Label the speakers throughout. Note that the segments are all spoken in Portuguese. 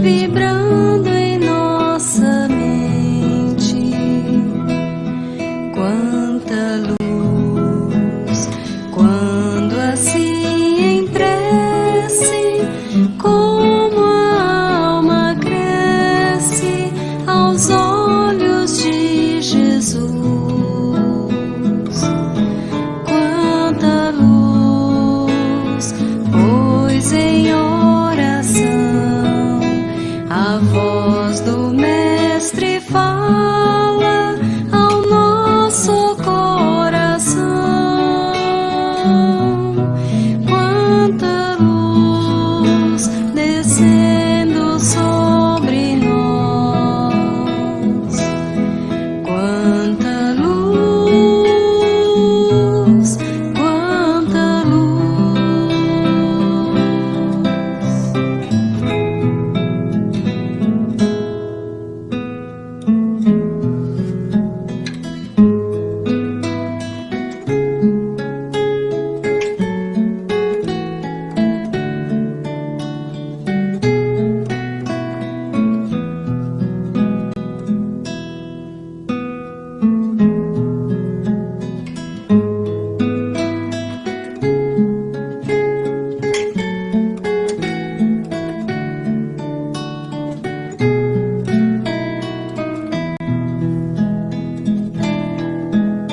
Speaker 1: vibrando em nossa mente. Quanta luz, quando assim em prece, como a alma cresce aos olhos de Jesus. Quanta luz, pois em oração a voz do Mestre fala ao nosso coração. Quanta luz descendo sobre nós. Quanta luz, quanta luz.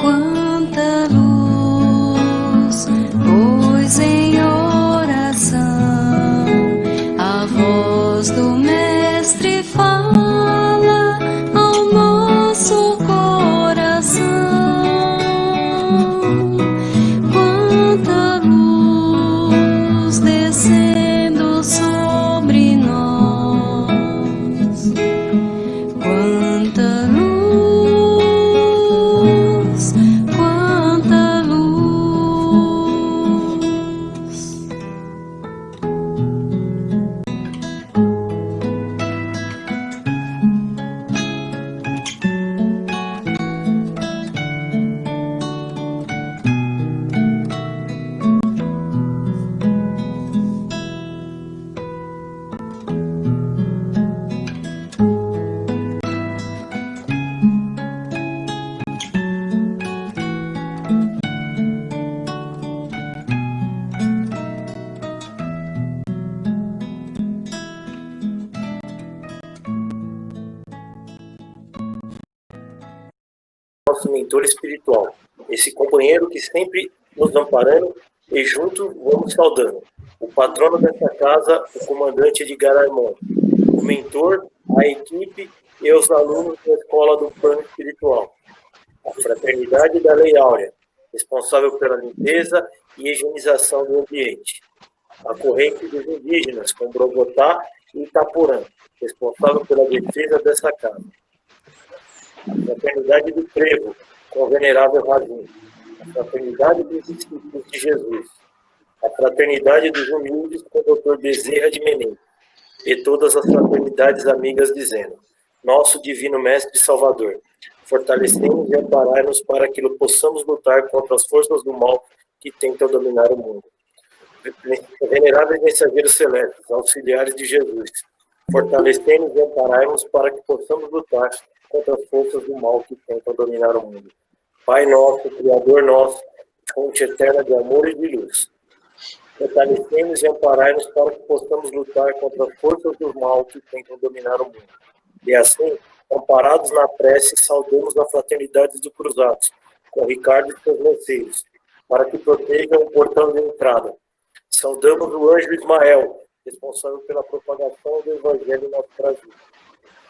Speaker 1: Quanta luz, pois em oração a voz do Mestre fala ao nosso coração. Quanta luz descendo sobre nós. Quanta luz, quanta luz.
Speaker 2: Nosso mentor espiritual, esse companheiro que sempre nos amparando e junto vamos saudando. O patrono dessa casa, o comandante Edgar Armand, o mentor, a equipe e os alunos da escola do plano espiritual. A fraternidade da Lei Áurea, responsável pela limpeza e higienização do ambiente. A corrente dos indígenas, com Bogotá e Itaporã, responsável pela defesa dessa casa. A fraternidade do Trevo, com o venerável Razim. A fraternidade dos discípulos de Jesus. A fraternidade dos humildes, com o Dr. Bezerra de Menezes. E todas as fraternidades amigas dizendo: nosso divino Mestre Salvador, fortalecemos e amparai-nos para que possamos lutar contra as forças do mal que tentam dominar o mundo. Veneráveis mensageiros celestes, auxiliares de Jesus, fortalecemos e amparai-nos para que possamos lutar contra as forças do mal que tentam dominar o mundo. Pai nosso, Criador nosso, fonte eterna de amor e de luz, fortalecemos e amparai-nos para que possamos lutar contra as forças do mal que tentam dominar o mundo. E assim, amparados na prece, saudamos a fraternidade dos cruzados, com Ricardo e seus lanceiros, para que protejam o portão de entrada. Saudamos o anjo Ismael, responsável pela propagação do Evangelho no nosso Brasil.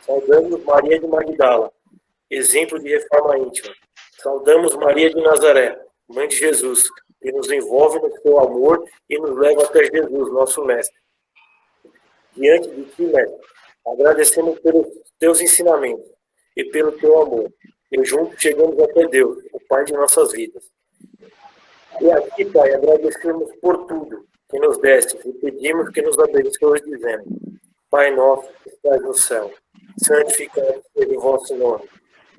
Speaker 2: Saudamos Maria de Magdala, exemplo de reforma íntima. Saudamos Maria de Nazaré, Mãe de Jesus, que nos envolve no seu amor e nos leva até Jesus, nosso Mestre. Diante de ti, Mestre, agradecemos pelos teus ensinamentos e pelo teu amor. E juntos chegamos até Deus, o Pai de nossas vidas. E aqui, Pai, agradecemos por tudo que nos deste e pedimos que nos abençoe dizendo: Pai nosso que estás no céu, santificado seja o vosso nome.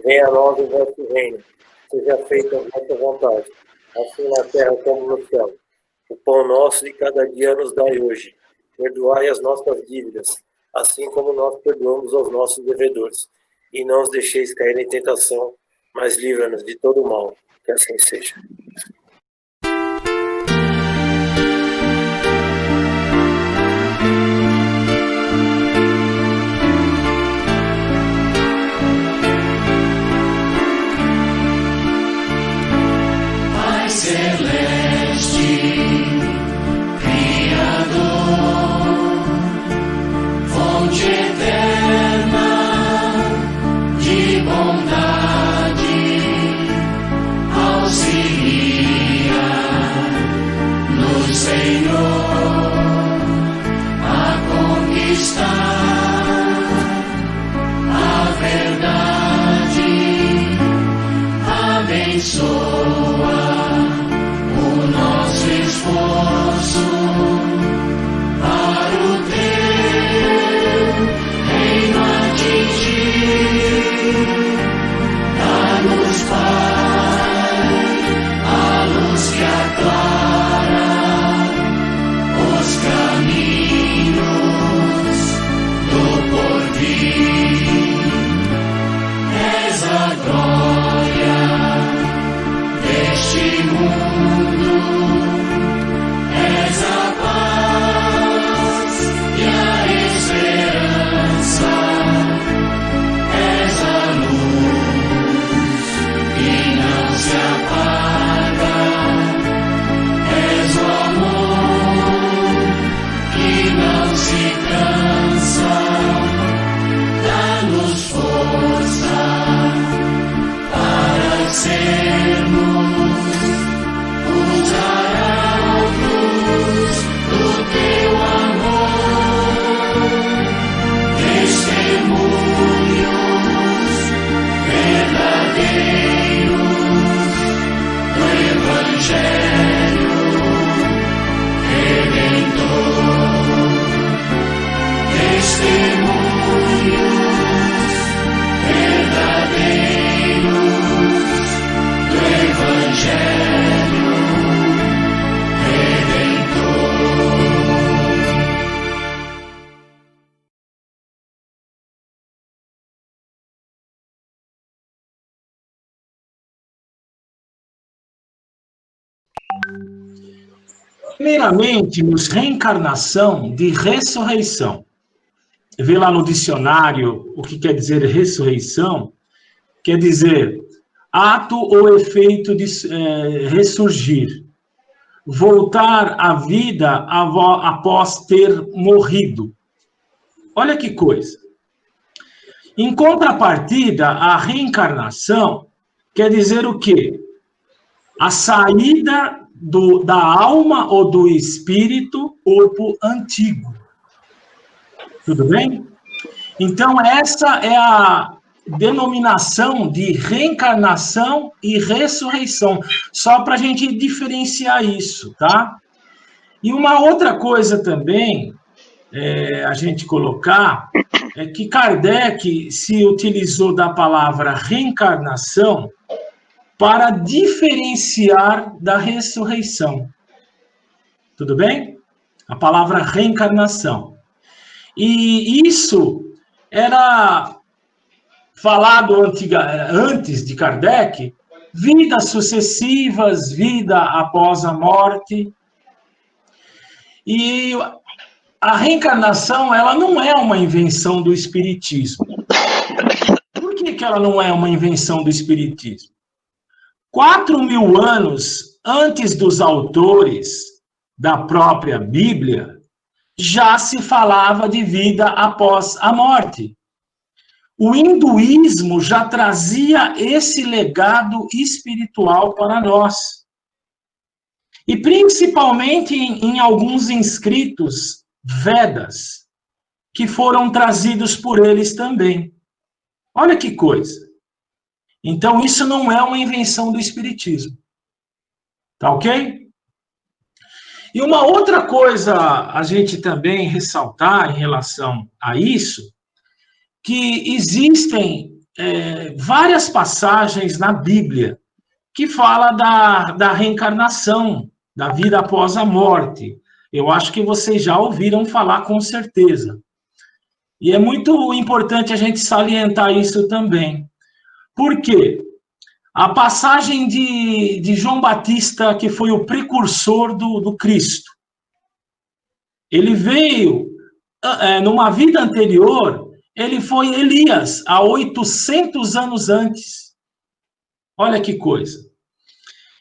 Speaker 2: Venha a nós o vosso reino. Seja feita a vossa vontade, assim na terra como no céu. O pão nosso de cada dia nos dai hoje. Perdoai as nossas dívidas, assim como nós perdoamos aos nossos devedores. E não os deixeis cair em tentação, mas livra-nos de todo o mal. Que assim seja.
Speaker 3: Pai celeste, Criador, fonte eterna de bondade, auxilia-nos, Senhor, a conquistar a verdade. Abençoa o nosso esforço para o teu reino atingir. Dá-nos, Pai, a luz que aclara os caminhos do porvir. És a glória deste mundo, és a paz e a esperança, és a luz que não se apaga, és o amor que não se cansa. Dá-nos força para sermos os arautos do teu amor, testemunhos verdadeiros do Evangelho Redentor, testemunhos verdadeiros do Evangelho Redentor.
Speaker 4: Primeiramente, nos reencarnação de ressurreição. Vê lá no dicionário o que quer dizer ressurreição. Quer dizer ato ou efeito de ressurgir. Voltar à vida após ter morrido. Olha que coisa. Em contrapartida, a reencarnação quer dizer o quê? A saída da alma ou do espírito, corpo antigo. Tudo bem? Então, essa é a denominação de reencarnação e ressurreição, só para a gente diferenciar isso, tá? E uma outra coisa também, a gente colocar, é que Kardec se utilizou da palavra reencarnação para diferenciar da ressurreição. Tudo bem? A palavra reencarnação. E isso era falado antes de Kardec, vidas sucessivas, vida após a morte. E a reencarnação, ela não é uma invenção do Espiritismo. Por que ela não é uma invenção do Espiritismo? 4.000 anos antes dos autores da própria Bíblia, já se falava de vida após a morte. O hinduísmo já trazia esse legado espiritual para nós. E principalmente em alguns inscritos Vedas, que foram trazidos por eles também. Olha que coisa. Então, isso não é uma invenção do Espiritismo. Tá ok? E uma outra coisa a gente também ressaltar em relação a isso, que existem várias passagens na Bíblia que fala da reencarnação, da vida após a morte. Eu acho que vocês já ouviram falar com certeza. E é muito importante a gente salientar isso também. Por quê? A passagem de João Batista, que foi o precursor do Cristo, ele veio, numa vida anterior, ele foi Elias, há 800 anos antes. Olha que coisa.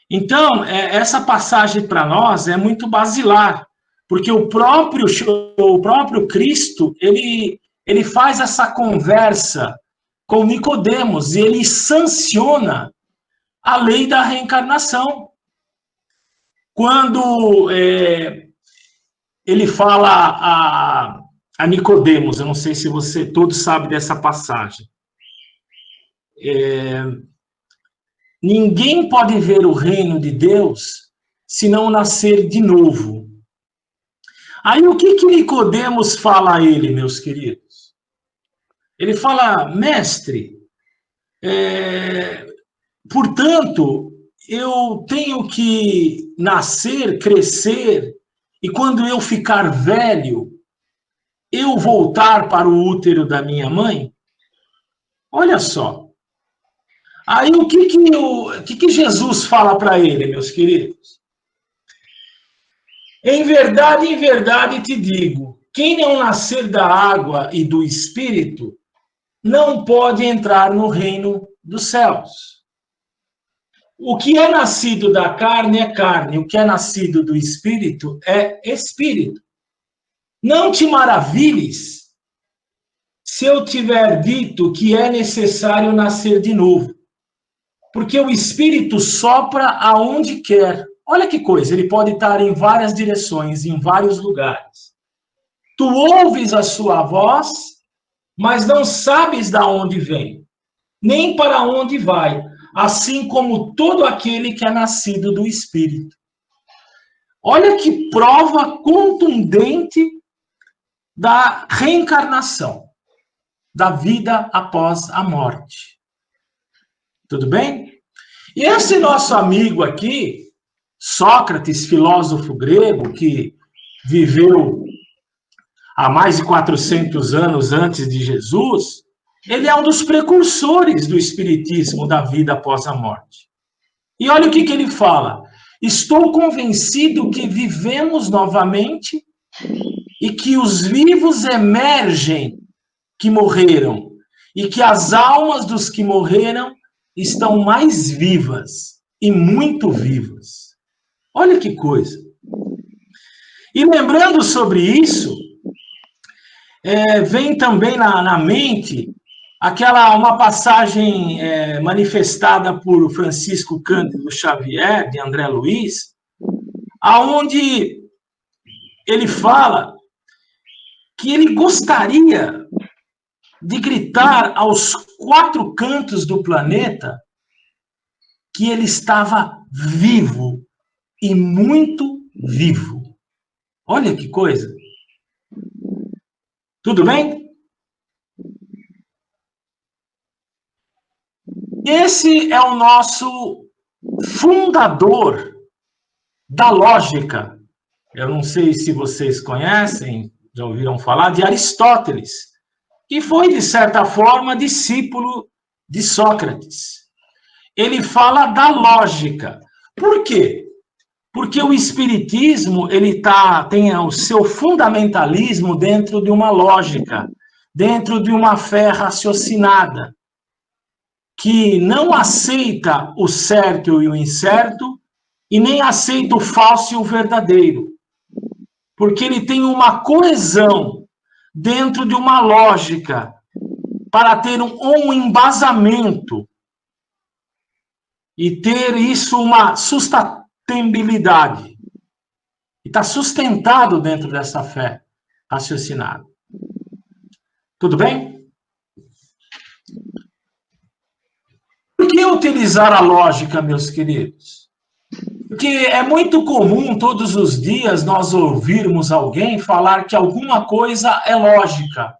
Speaker 4: Então, essa passagem para nós é muito basilar, porque o próprio Cristo, ele faz essa conversa com Nicodemos e ele sanciona a lei da reencarnação. Quando ele fala a Nicodemos, eu não sei se você todos sabem dessa passagem. Ninguém pode ver o reino de Deus se não nascer de novo. Aí o que Nicodemos fala a ele, meus queridos? Ele fala, mestre, portanto, eu tenho que nascer, crescer, e quando eu ficar velho, eu voltar para o útero da minha mãe? Olha só. Aí o que Jesus fala para ele, meus queridos? Em verdade te digo, quem não nascer da água e do Espírito, não pode entrar no reino dos céus. O que é nascido da carne é carne, o que é nascido do Espírito é Espírito. Não te maravilhes se eu tiver dito que é necessário nascer de novo, porque o Espírito sopra aonde quer. Olha que coisa, ele pode estar em várias direções, em vários lugares. Tu ouves a sua voz, mas não sabes de onde vem, nem para onde vai, assim como todo aquele que é nascido do Espírito. Olha que prova contundente da reencarnação, da vida após a morte. Tudo bem? E esse nosso amigo aqui, Sócrates, filósofo grego, que viveu há mais de 400 anos antes de Jesus, ele é um dos precursores do espiritismo da vida após a morte. E olha o que ele fala. Estou convencido que vivemos novamente e que os vivos emergem que morreram e que as almas dos que morreram estão mais vivas e muito vivas. Olha que coisa. E lembrando sobre isso, vem também na mente uma passagem manifestada por Francisco Cândido Xavier, de André Luiz, aonde ele fala que ele gostaria de gritar aos 4 cantos do planeta que ele estava vivo e muito vivo. Olha que coisa. Tudo bem? Esse é o nosso fundador da lógica. Eu não sei se vocês conhecem, já ouviram falar de Aristóteles, que foi, de certa forma, discípulo de Sócrates. Ele fala da lógica. Por quê? Porque o espiritismo tem o seu fundamentalismo dentro de uma lógica, dentro de uma fé raciocinada, que não aceita o certo e o incerto, e nem aceita o falso e o verdadeiro. Porque ele tem uma coesão dentro de uma lógica para ter um embasamento e ter isso uma sustentabilidade. E está sustentado dentro dessa fé raciocinada. Tudo bem? Por que utilizar a lógica, meus queridos? Porque é muito comum, todos os dias, nós ouvirmos alguém falar que alguma coisa é lógica.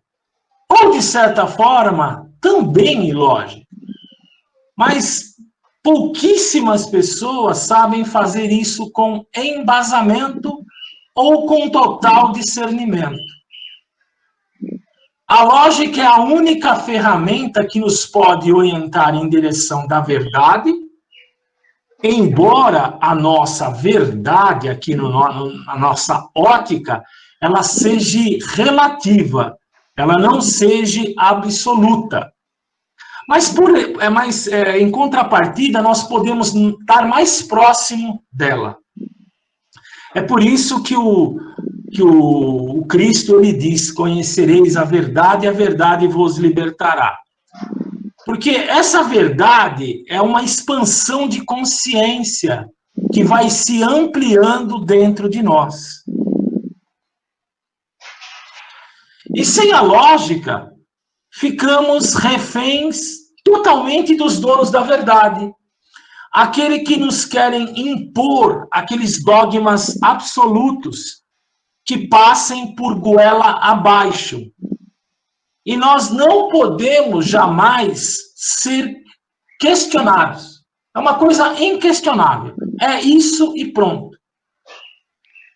Speaker 4: Ou, de certa forma, também ilógica. Mas pouquíssimas pessoas sabem fazer isso com embasamento ou com total discernimento. A lógica é a única ferramenta que nos pode orientar em direção da verdade, embora a nossa verdade, aqui na nossa ótica, ela seja relativa, ela não seja absoluta. Mas, em contrapartida, nós podemos estar mais próximo dela. É por isso que o Cristo ele diz: conhecereis a verdade e a verdade vos libertará. Porque essa verdade é uma expansão de consciência que vai se ampliando dentro de nós. E sem a lógica, ficamos reféns totalmente dos donos da verdade. Aquele que nos querem impor aqueles dogmas absolutos que passem por goela abaixo. E nós não podemos jamais ser questionados. É uma coisa inquestionável. É isso e pronto.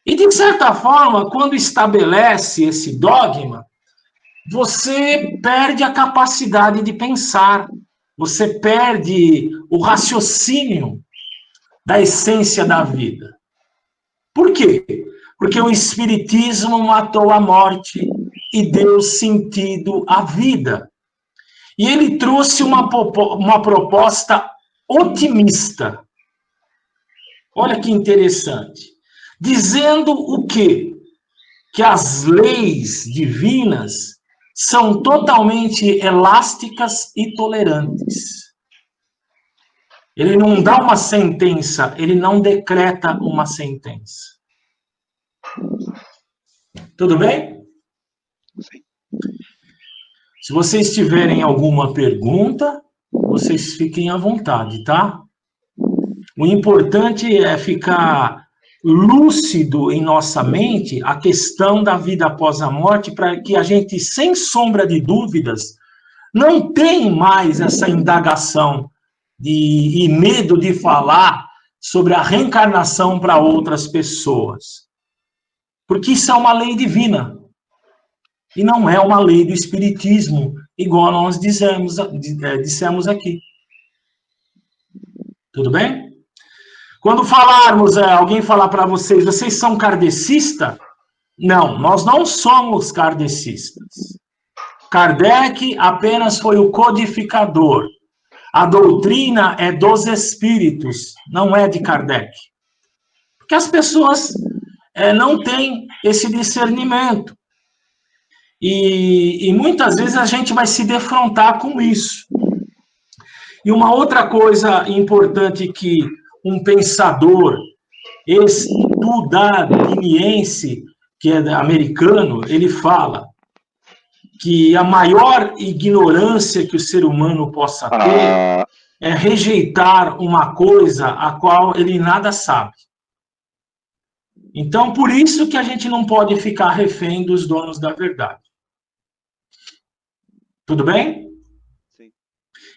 Speaker 4: E, de certa forma, quando estabelece esse dogma, você perde a capacidade de pensar. Você perde o raciocínio da essência da vida. Por quê? Porque o Espiritismo matou a morte e deu sentido à vida. E ele trouxe uma proposta otimista. Olha que interessante. Dizendo o quê? Que as leis divinas são totalmente elásticas e tolerantes. Ele não dá uma sentença, ele não decreta uma sentença. Tudo bem?
Speaker 5: Sim.
Speaker 4: Se vocês tiverem alguma pergunta, vocês fiquem à vontade, tá? O importante é ficar lúcido em nossa mente a questão da vida após a morte, para que a gente, sem sombra de dúvidas, não tenha mais essa indagação e medo de falar sobre a reencarnação para outras pessoas. Porque isso é uma lei divina. E não é uma lei do Espiritismo, igual nós dissemos aqui. Tudo bem? Quando falarmos, alguém falar para vocês são kardecistas? Não, nós não somos kardecistas. Kardec apenas foi o codificador. A doutrina é dos espíritos, não é de Kardec. Porque as pessoas não têm esse discernimento. E muitas vezes a gente vai se defrontar com isso. E uma outra coisa importante que um pensador estudadiniense, que é americano, ele fala que a maior ignorância que o ser humano possa ter é rejeitar uma coisa a qual ele nada sabe. Então, por isso que a gente não pode ficar refém dos donos da verdade. Tudo bem?
Speaker 5: Sim.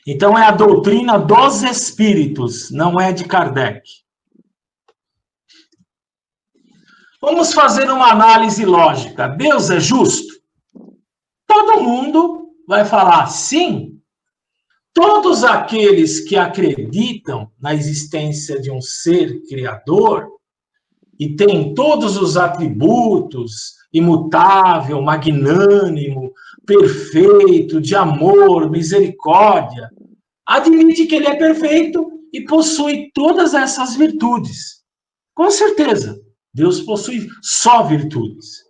Speaker 4: Então, é a doutrina dos espíritos, não é de Kardec. Vamos fazer uma análise lógica. Deus é justo? Todo mundo vai falar sim. Todos aqueles que acreditam na existência de um ser criador e têm todos os atributos, imutável, magnânimo, perfeito, de amor, misericórdia, admite que ele é perfeito e possui todas essas virtudes. Com certeza, Deus possui só virtudes.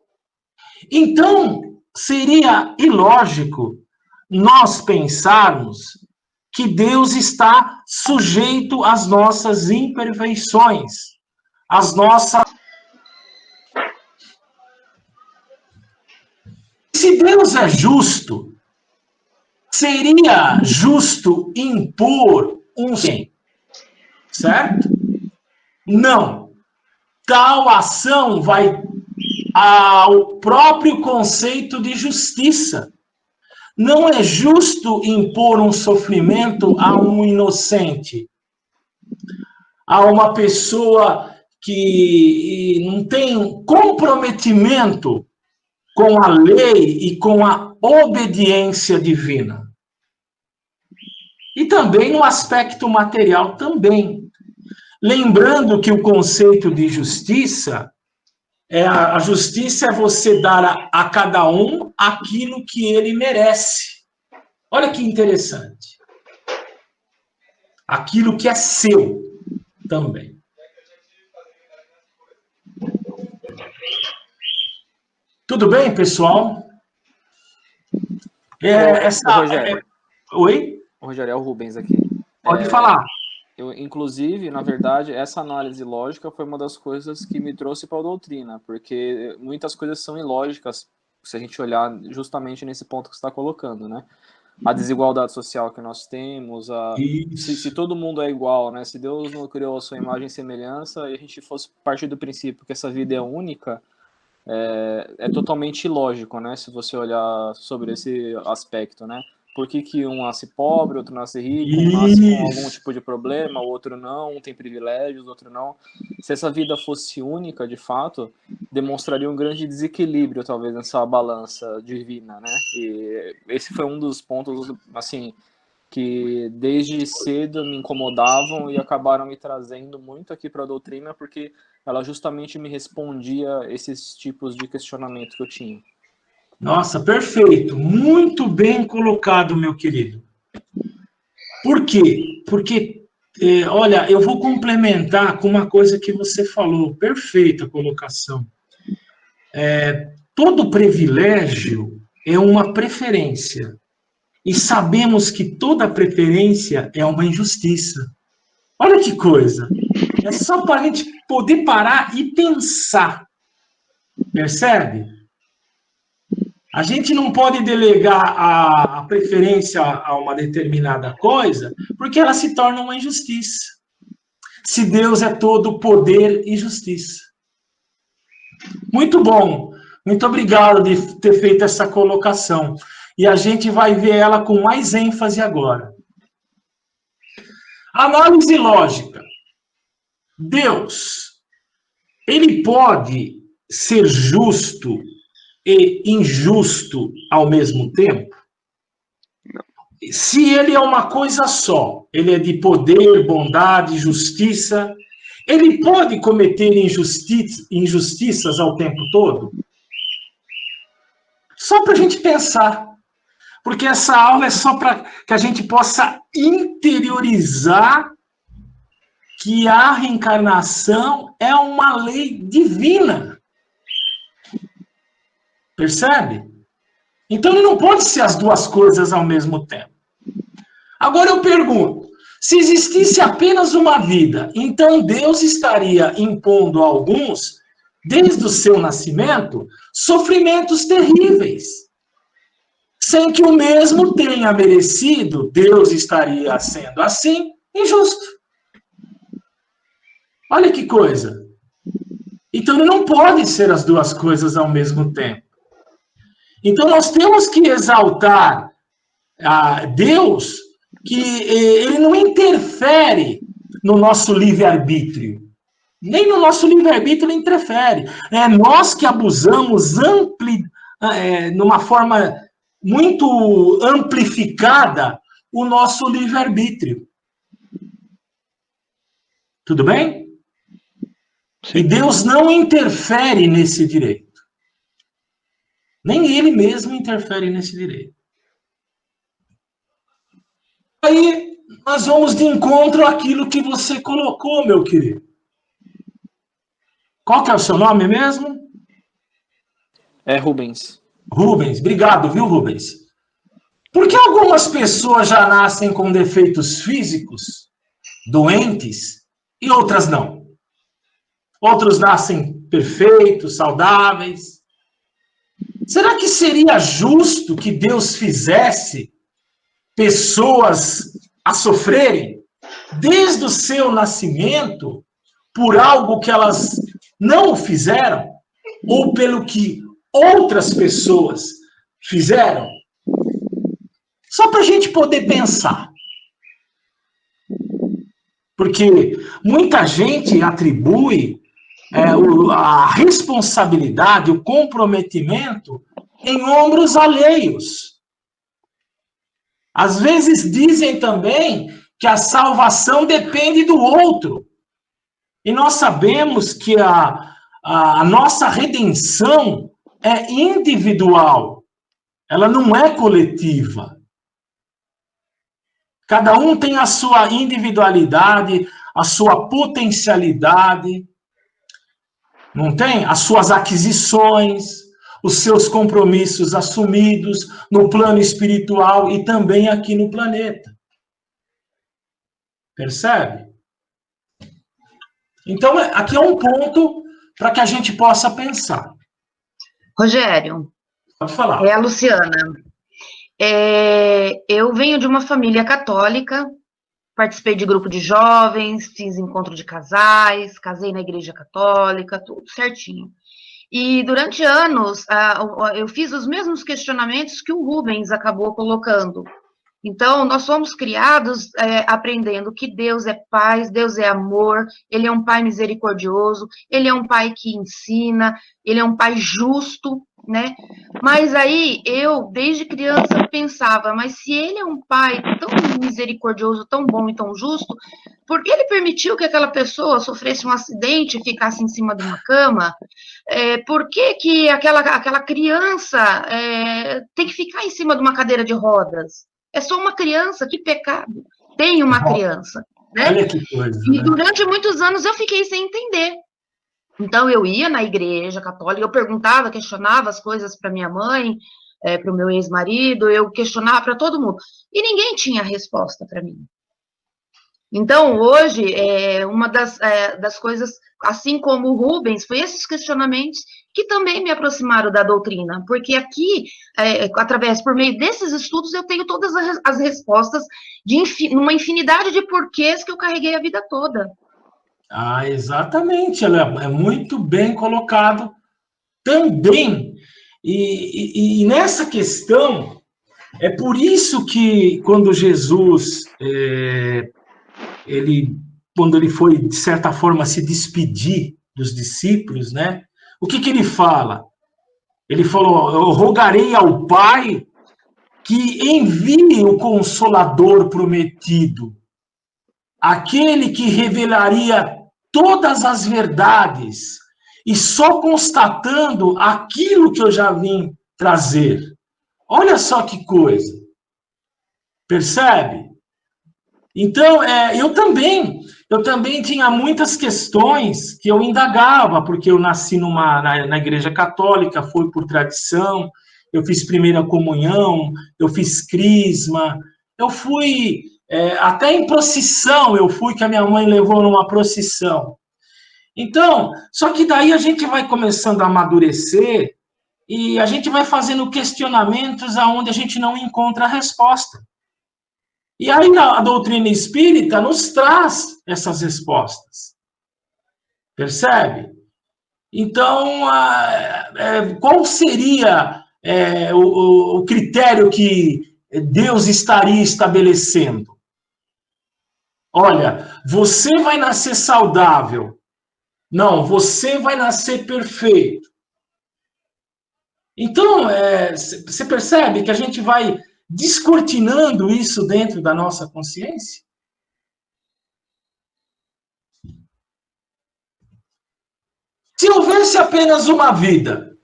Speaker 4: Então, seria ilógico nós pensarmos que Deus está sujeito às nossas imperfeições, às nossas... Se Deus é justo, seria justo impor um bem, certo? Não. Tal ação vai ao próprio conceito de justiça. Não é justo impor um sofrimento a um inocente, a uma pessoa que não tem comprometimento com a lei e com a obediência divina. E também no aspecto material também. Lembrando que o conceito de justiça, a justiça é você dar a cada um aquilo que ele merece. Olha que interessante. Aquilo que é seu também. Tudo bem, pessoal?
Speaker 6: Rogério.
Speaker 4: Oi?
Speaker 6: Rogério, é o Rubens aqui.
Speaker 4: Pode falar.
Speaker 6: Inclusive, na verdade, essa análise lógica foi uma das coisas que me trouxe para a doutrina, porque muitas coisas são ilógicas, se a gente olhar justamente nesse ponto que você está colocando, né? A desigualdade social que nós temos, se todo mundo é igual, né? Se Deus não criou a sua imagem e semelhança e a gente fosse partir do princípio que essa vida é única, é totalmente ilógico, né? Se você olhar sobre esse aspecto, né? Por que um nasce pobre, outro nasce rico, um nasce com algum tipo de problema, o outro não, um tem privilégios, o outro não. Se essa vida fosse única, de fato, demonstraria um grande desequilíbrio, talvez, nessa balança divina, né? E esse foi um dos pontos, assim, que desde cedo me incomodavam e acabaram me trazendo muito aqui para a doutrina, porque ela justamente me respondia esses tipos de questionamento que eu tinha.
Speaker 4: Nossa, perfeito. Muito bem colocado, meu querido. Por quê? Porque, olha, eu vou complementar com uma coisa que você falou. Perfeita colocação. Todo privilégio é uma preferência. E sabemos que toda preferência é uma injustiça. Olha que coisa. É só para a gente poder parar e pensar. Percebe? A gente não pode delegar a preferência a uma determinada coisa, porque ela se torna uma injustiça. Se Deus é todo poder e justiça. Muito bom. Muito obrigado de ter feito essa colocação. E a gente vai ver ela com mais ênfase agora. Análise lógica. Deus, ele pode ser justo e injusto ao mesmo tempo? Se ele é uma coisa só, ele é de poder, bondade, justiça, ele pode cometer injustiças ao tempo todo? Só para a gente pensar. Porque essa aula é só para que a gente possa interiorizar que a reencarnação é uma lei divina. Percebe? Então ele não pode ser as duas coisas ao mesmo tempo. Agora eu pergunto, se existisse apenas uma vida, então Deus estaria impondo a alguns, desde o seu nascimento, sofrimentos terríveis. Sem que o mesmo tenha merecido, Deus estaria sendo assim injusto. Olha que coisa. Então ele não pode ser as duas coisas ao mesmo tempo. Então nós temos que exaltar a Deus, que ele não interfere no nosso livre-arbítrio. Nem no nosso livre-arbítrio ele interfere. É nós que abusamos numa forma muito amplificada o nosso livre-arbítrio. Tudo bem? Sim. E Deus não interfere nesse direito. Nem ele mesmo interfere nesse direito. Aí nós vamos de encontro àquilo que você colocou, meu querido. Qual que é o seu nome mesmo?
Speaker 6: É Rubens.
Speaker 4: Rubens, obrigado, viu, Rubens? Por que algumas pessoas já nascem com defeitos físicos, doentes, e outras não? Outros nascem perfeitos, saudáveis. Será que seria justo que Deus fizesse pessoas a sofrerem desde o seu nascimento por algo que elas não fizeram ou pelo que outras pessoas fizeram? Só para a gente poder pensar. Porque muita gente atribui a responsabilidade, o comprometimento em ombros alheios. Às vezes dizem também que a salvação depende do outro. E nós sabemos que a nossa redenção é individual, ela não é coletiva. Cada um tem a sua individualidade, a sua potencialidade, não tem? As suas aquisições, os seus compromissos assumidos no plano espiritual e também aqui no planeta. Percebe? Então, aqui é um ponto para que a gente possa pensar.
Speaker 7: Rogério,
Speaker 4: Pode falar.
Speaker 7: é a Luciana. Eu venho de uma família católica, participei de grupo de jovens, fiz encontro de casais, casei na igreja católica, tudo certinho. E durante anos, eu fiz os mesmos questionamentos que o Rubens acabou colocando. Então, nós somos criados aprendendo que Deus é paz, Deus é amor, Ele é um Pai misericordioso, Ele é um Pai que ensina, Ele é um Pai justo, né? Mas aí, eu, desde criança, pensava, mas se Ele é um Pai tão misericordioso, tão bom e tão justo, por que Ele permitiu que aquela pessoa sofresse um acidente e ficasse em cima de uma cama? Por que aquela criança tem que ficar em cima de uma cadeira de rodas? É só uma criança, que pecado. Tem uma criança, né?
Speaker 4: Olha que coisa,
Speaker 7: E
Speaker 4: né?
Speaker 7: durante muitos anos eu fiquei sem entender. Então eu ia na igreja católica, eu perguntava, questionava as coisas para minha mãe, para o meu ex-marido, eu questionava para todo mundo. E ninguém tinha resposta para mim. Então, hoje, uma das coisas, assim como o Rubens, foi esses questionamentos que também me aproximaram da doutrina, porque aqui, por meio desses estudos, eu tenho todas as respostas numa infinidade de porquês que eu carreguei a vida toda.
Speaker 4: Ah, exatamente, ela é muito bem colocado também. E nessa questão, é por isso que quando Jesus, quando ele foi, de certa forma, se despedir dos discípulos, né? O que ele fala? Ele falou, eu rogarei ao Pai que envie o Consolador prometido, aquele que revelaria todas as verdades, e só constatando aquilo que eu já vim trazer. Olha só que coisa. Percebe? Então, eu também tinha muitas questões que eu indagava, porque eu nasci na igreja católica, foi por tradição, eu fiz primeira comunhão, eu fiz crisma, eu fui, até em procissão, que a minha mãe levou numa procissão. Então, só que daí a gente vai começando a amadurecer e a gente vai fazendo questionamentos aonde a gente não encontra a resposta. E aí a doutrina espírita nos traz essas respostas. Percebe? Então, qual seria o critério que Deus estaria estabelecendo? Olha, você vai nascer saudável. Não, você vai nascer perfeito. Então, você percebe que a gente vai descortinando isso dentro da nossa consciência? Se houvesse apenas uma vida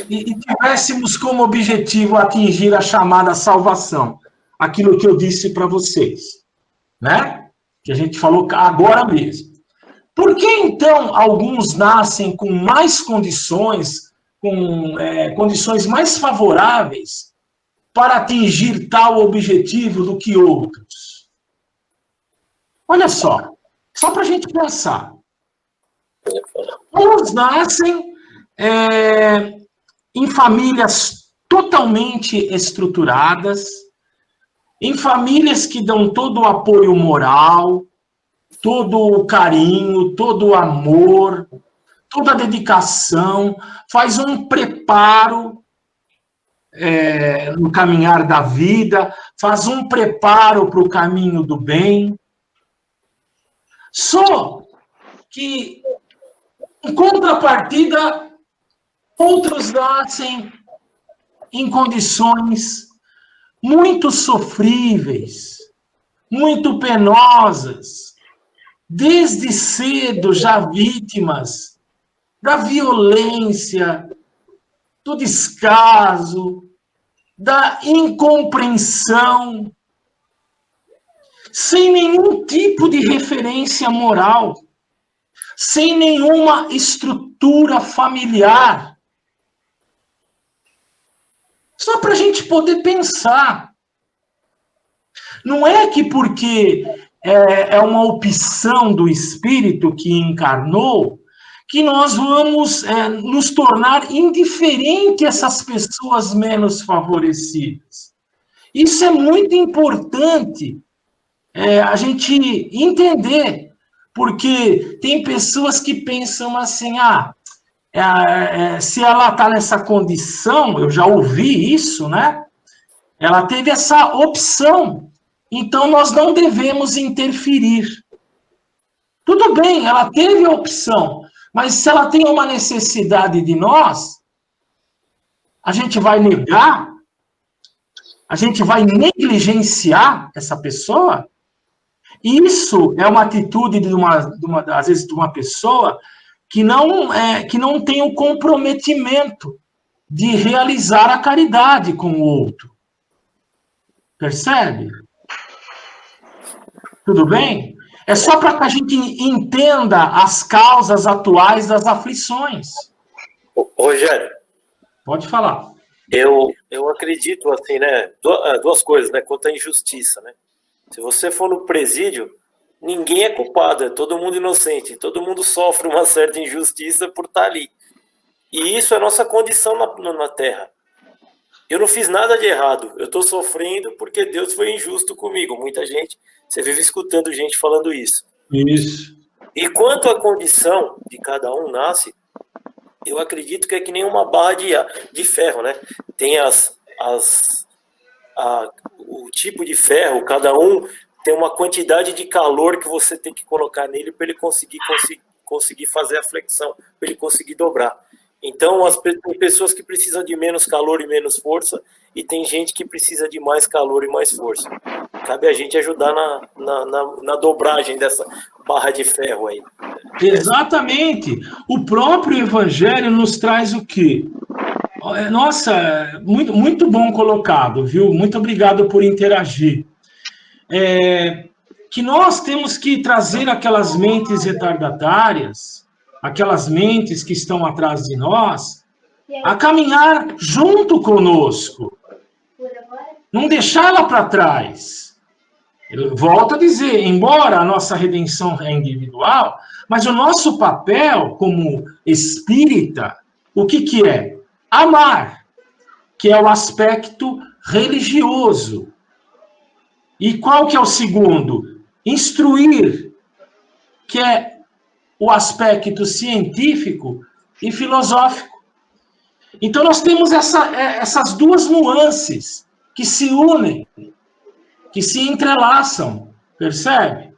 Speaker 4: e tivéssemos como objetivo atingir a chamada salvação, aquilo que eu disse para vocês, né? Que a gente falou agora mesmo. Por que, então, alguns nascem com mais condições, com condições mais favoráveis para atingir tal objetivo do que outros? Olha só para a gente pensar. Uns nascem em famílias totalmente estruturadas, em famílias que dão todo o apoio moral, todo o carinho, todo o amor, toda a dedicação, faz um preparo no caminhar da vida, faz um preparo para o caminho do bem. Só que, em contrapartida, outros nascem em condições muito sofríveis, muito penosas, desde cedo já vítimas da violência, do descaso, da incompreensão, sem nenhum tipo de referência moral, sem nenhuma estrutura familiar. Só para a gente poder pensar. Não é que porque é uma opção do espírito que encarnou, que nós vamos nos tornar indiferente a essas pessoas menos favorecidas. Isso é muito importante a gente entender, porque tem pessoas que pensam assim, se ela está nessa condição, eu já ouvi isso, né? Ela teve essa opção, então nós não devemos interferir. Tudo bem, ela teve a opção, mas se ela tem uma necessidade de nós, a gente vai negar? A gente vai negligenciar essa pessoa? Isso é uma atitude às vezes, de uma pessoa que não tem o comprometimento de realizar a caridade com o outro. Percebe? Tudo bem? É só para que a gente entenda as causas atuais das aflições.
Speaker 2: Rogério.
Speaker 4: Pode falar.
Speaker 2: Eu acredito, assim, né? Duas coisas, né? Quanto à injustiça, né? Se você for no presídio, ninguém é culpado, é todo mundo inocente. Todo mundo sofre uma certa injustiça por estar ali. E isso é nossa condição na Terra. Eu não fiz nada de errado. Eu estou sofrendo porque Deus foi injusto comigo. Muita gente, você vive escutando gente falando isso.
Speaker 4: Isso.
Speaker 2: E quanto à condição de cada um nasce, eu acredito que é que nem uma barra de ferro, né? Tem o tipo de ferro, cada um tem uma quantidade de calor que você tem que colocar nele para ele conseguir fazer a flexão, para ele conseguir dobrar. Então, tem pessoas que precisam de menos calor e menos força, e tem gente que precisa de mais calor e mais força. Cabe a gente ajudar na dobragem dessa barra de ferro aí.
Speaker 4: Exatamente. O próprio Evangelho nos traz o quê? Nossa, muito, muito bom colocado, viu? Muito obrigado por interagir. Que nós temos que trazer aquelas mentes retardatárias, aquelas mentes que estão atrás de nós, a caminhar junto conosco. Não deixá-la para trás. Eu volto a dizer, embora a nossa redenção é individual, mas o nosso papel como espírita, o que é? Amar, que é o aspecto religioso. E qual que é o segundo? Instruir, que é o aspecto científico e filosófico. Então nós temos essas duas nuances que se unem, que se entrelaçam, percebe?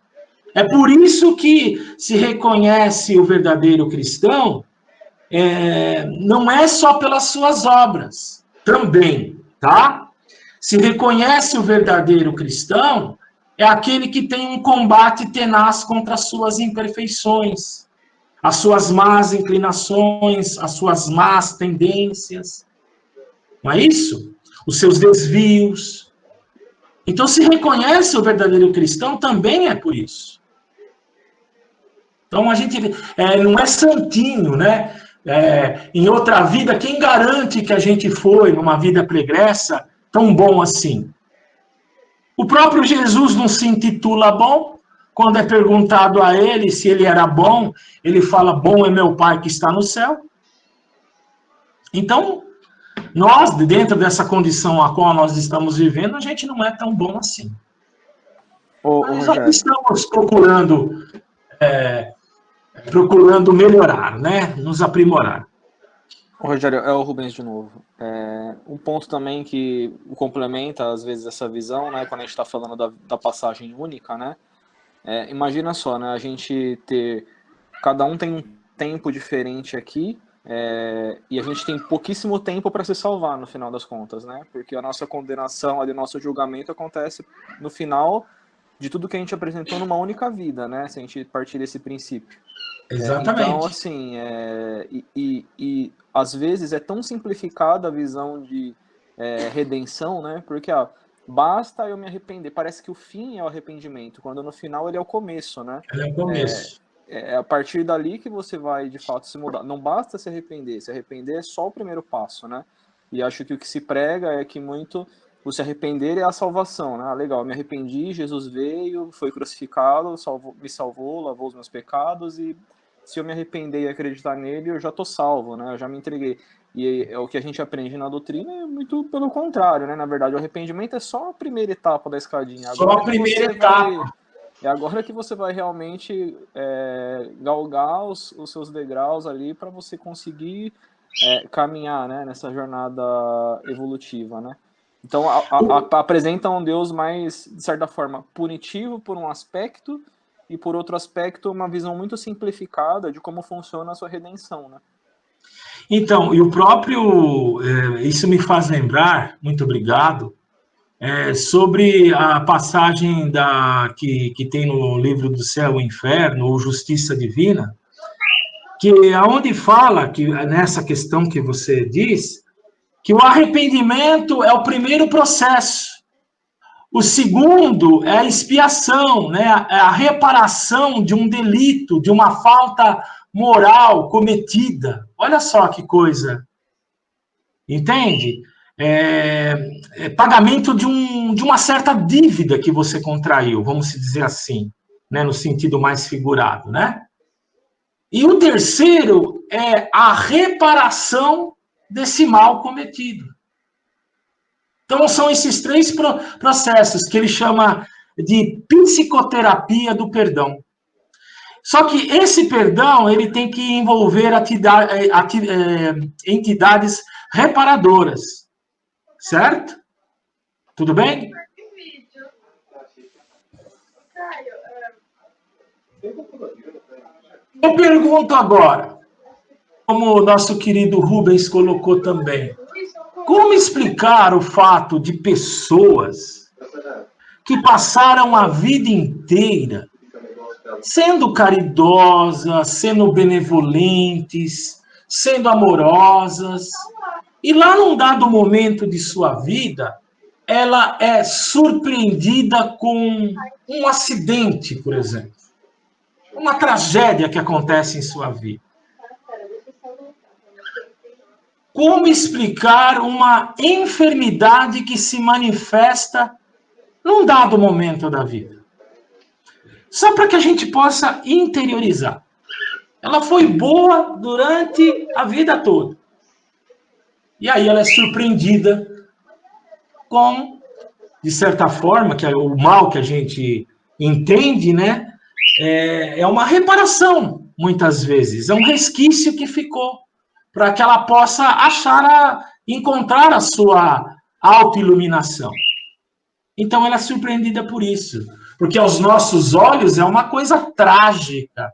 Speaker 4: É por isso que se reconhece o verdadeiro cristão, não é só pelas suas obras, também, tá? Se reconhece o verdadeiro cristão, é aquele que tem um combate tenaz contra as suas imperfeições, as suas más inclinações, as suas más tendências. Não é isso? Os seus desvios. Então, se reconhece o verdadeiro cristão, também é por isso. Então, a gente não é santinho, né? Em outra vida, quem garante que a gente foi, numa vida pregressa, tão bom assim? O próprio Jesus não se intitula bom. Quando é perguntado a ele se ele era bom, ele fala, bom é meu Pai que está no céu. Então, nós, dentro dessa condição a qual nós estamos vivendo, a gente não é tão bom assim. Mas nós estamos procurando melhorar, né? Nos aprimorar.
Speaker 6: Rogério, é o Rubens de novo. Um ponto também que complementa, às vezes, essa visão, né? Quando a gente está falando da passagem única, né? Imagina só, né? A gente cada um tem um tempo diferente aqui, E a gente tem pouquíssimo tempo para se salvar no final das contas, né? Porque a nossa condenação, o nosso julgamento acontece no final de tudo que a gente apresentou numa única vida, né? Se a gente partir desse princípio.
Speaker 4: Exatamente.
Speaker 6: Então, assim, e às vezes é tão simplificada a visão de redenção, né? Porque basta eu me arrepender. Parece que o fim é o arrependimento, quando no final ele é o começo, né?
Speaker 4: Ele é o começo.
Speaker 6: É a partir dali que você vai, de fato, se mudar. Não basta se arrepender é só o primeiro passo, né? E acho que o que se prega é que muito o se arrepender é a salvação, né? Legal, me arrependi, Jesus veio, foi crucificado, me salvou, lavou os meus pecados, e se eu me arrepender e acreditar nele, eu já tô salvo, né? Eu já me entreguei. E o que a gente aprende na doutrina é muito pelo contrário, né? Na verdade, o arrependimento é só a primeira etapa da escadinha.
Speaker 4: Só a primeira etapa.
Speaker 6: É agora que você vai realmente galgar os seus degraus ali para você conseguir caminhar, né, nessa jornada evolutiva, né? Então, apresenta um Deus mais, de certa forma, punitivo por um aspecto e, por outro aspecto, uma visão muito simplificada de como funciona a sua redenção, né?
Speaker 4: Então, e o próprio... isso me faz lembrar, muito obrigado, sobre a passagem que tem no livro do Céu e Inferno, ou Justiça Divina, que aonde fala, que nessa questão que você diz, que o arrependimento é o primeiro processo. O segundo é a expiação, né? É a reparação de um delito, de uma falta moral cometida. Olha só que coisa. Entende? Pagamento de uma certa dívida que você contraiu, vamos dizer assim, né? No sentido mais figurado, né? E o terceiro é a reparação desse mal cometido. Então, são esses três processos que ele chama de psicoterapia do perdão. Só que esse perdão, ele tem que envolver entidades reparadoras. Certo? Tudo bem? Eu pergunto agora, como o nosso querido Rubens colocou também, como explicar o fato de pessoas que passaram a vida inteira sendo caridosas, sendo benevolentes, sendo amorosas, e lá num dado momento de sua vida, ela é surpreendida com um acidente, por exemplo, uma tragédia que acontece em sua vida. Como explicar uma enfermidade que se manifesta num dado momento da vida? Só para que a gente possa interiorizar. Ela foi boa durante a vida toda. E aí ela é surpreendida com, de certa forma, que é o mal que a gente entende, né? É uma reparação, muitas vezes. É um resquício que ficou para que ela possa encontrar a sua autoiluminação. Então, ela é surpreendida por isso. Porque aos nossos olhos é uma coisa trágica.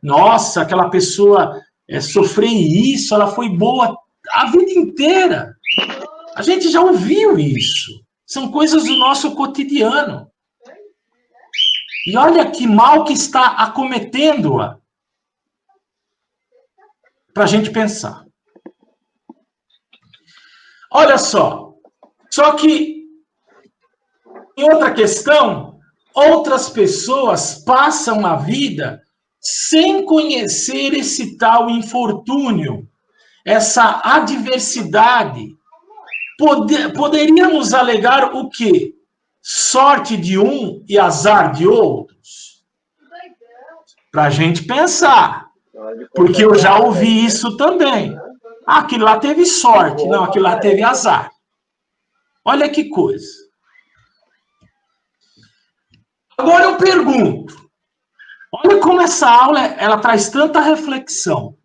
Speaker 4: Nossa, aquela pessoa sofreu isso, ela foi boa a vida inteira. A gente já ouviu isso. São coisas do nosso cotidiano. E olha que mal que está acometendo-a. Para a gente pensar. Olha só. Só que, em outra questão, outras pessoas passam a vida sem conhecer esse tal infortúnio, essa adversidade. Poderíamos alegar o quê? Sorte de um e azar de outros? Para a gente pensar. Porque eu já ouvi isso também. Aquilo lá teve sorte. Não, aquilo lá teve azar. Olha que coisa. Agora eu pergunto. Olha como essa aula ela traz tanta reflexão.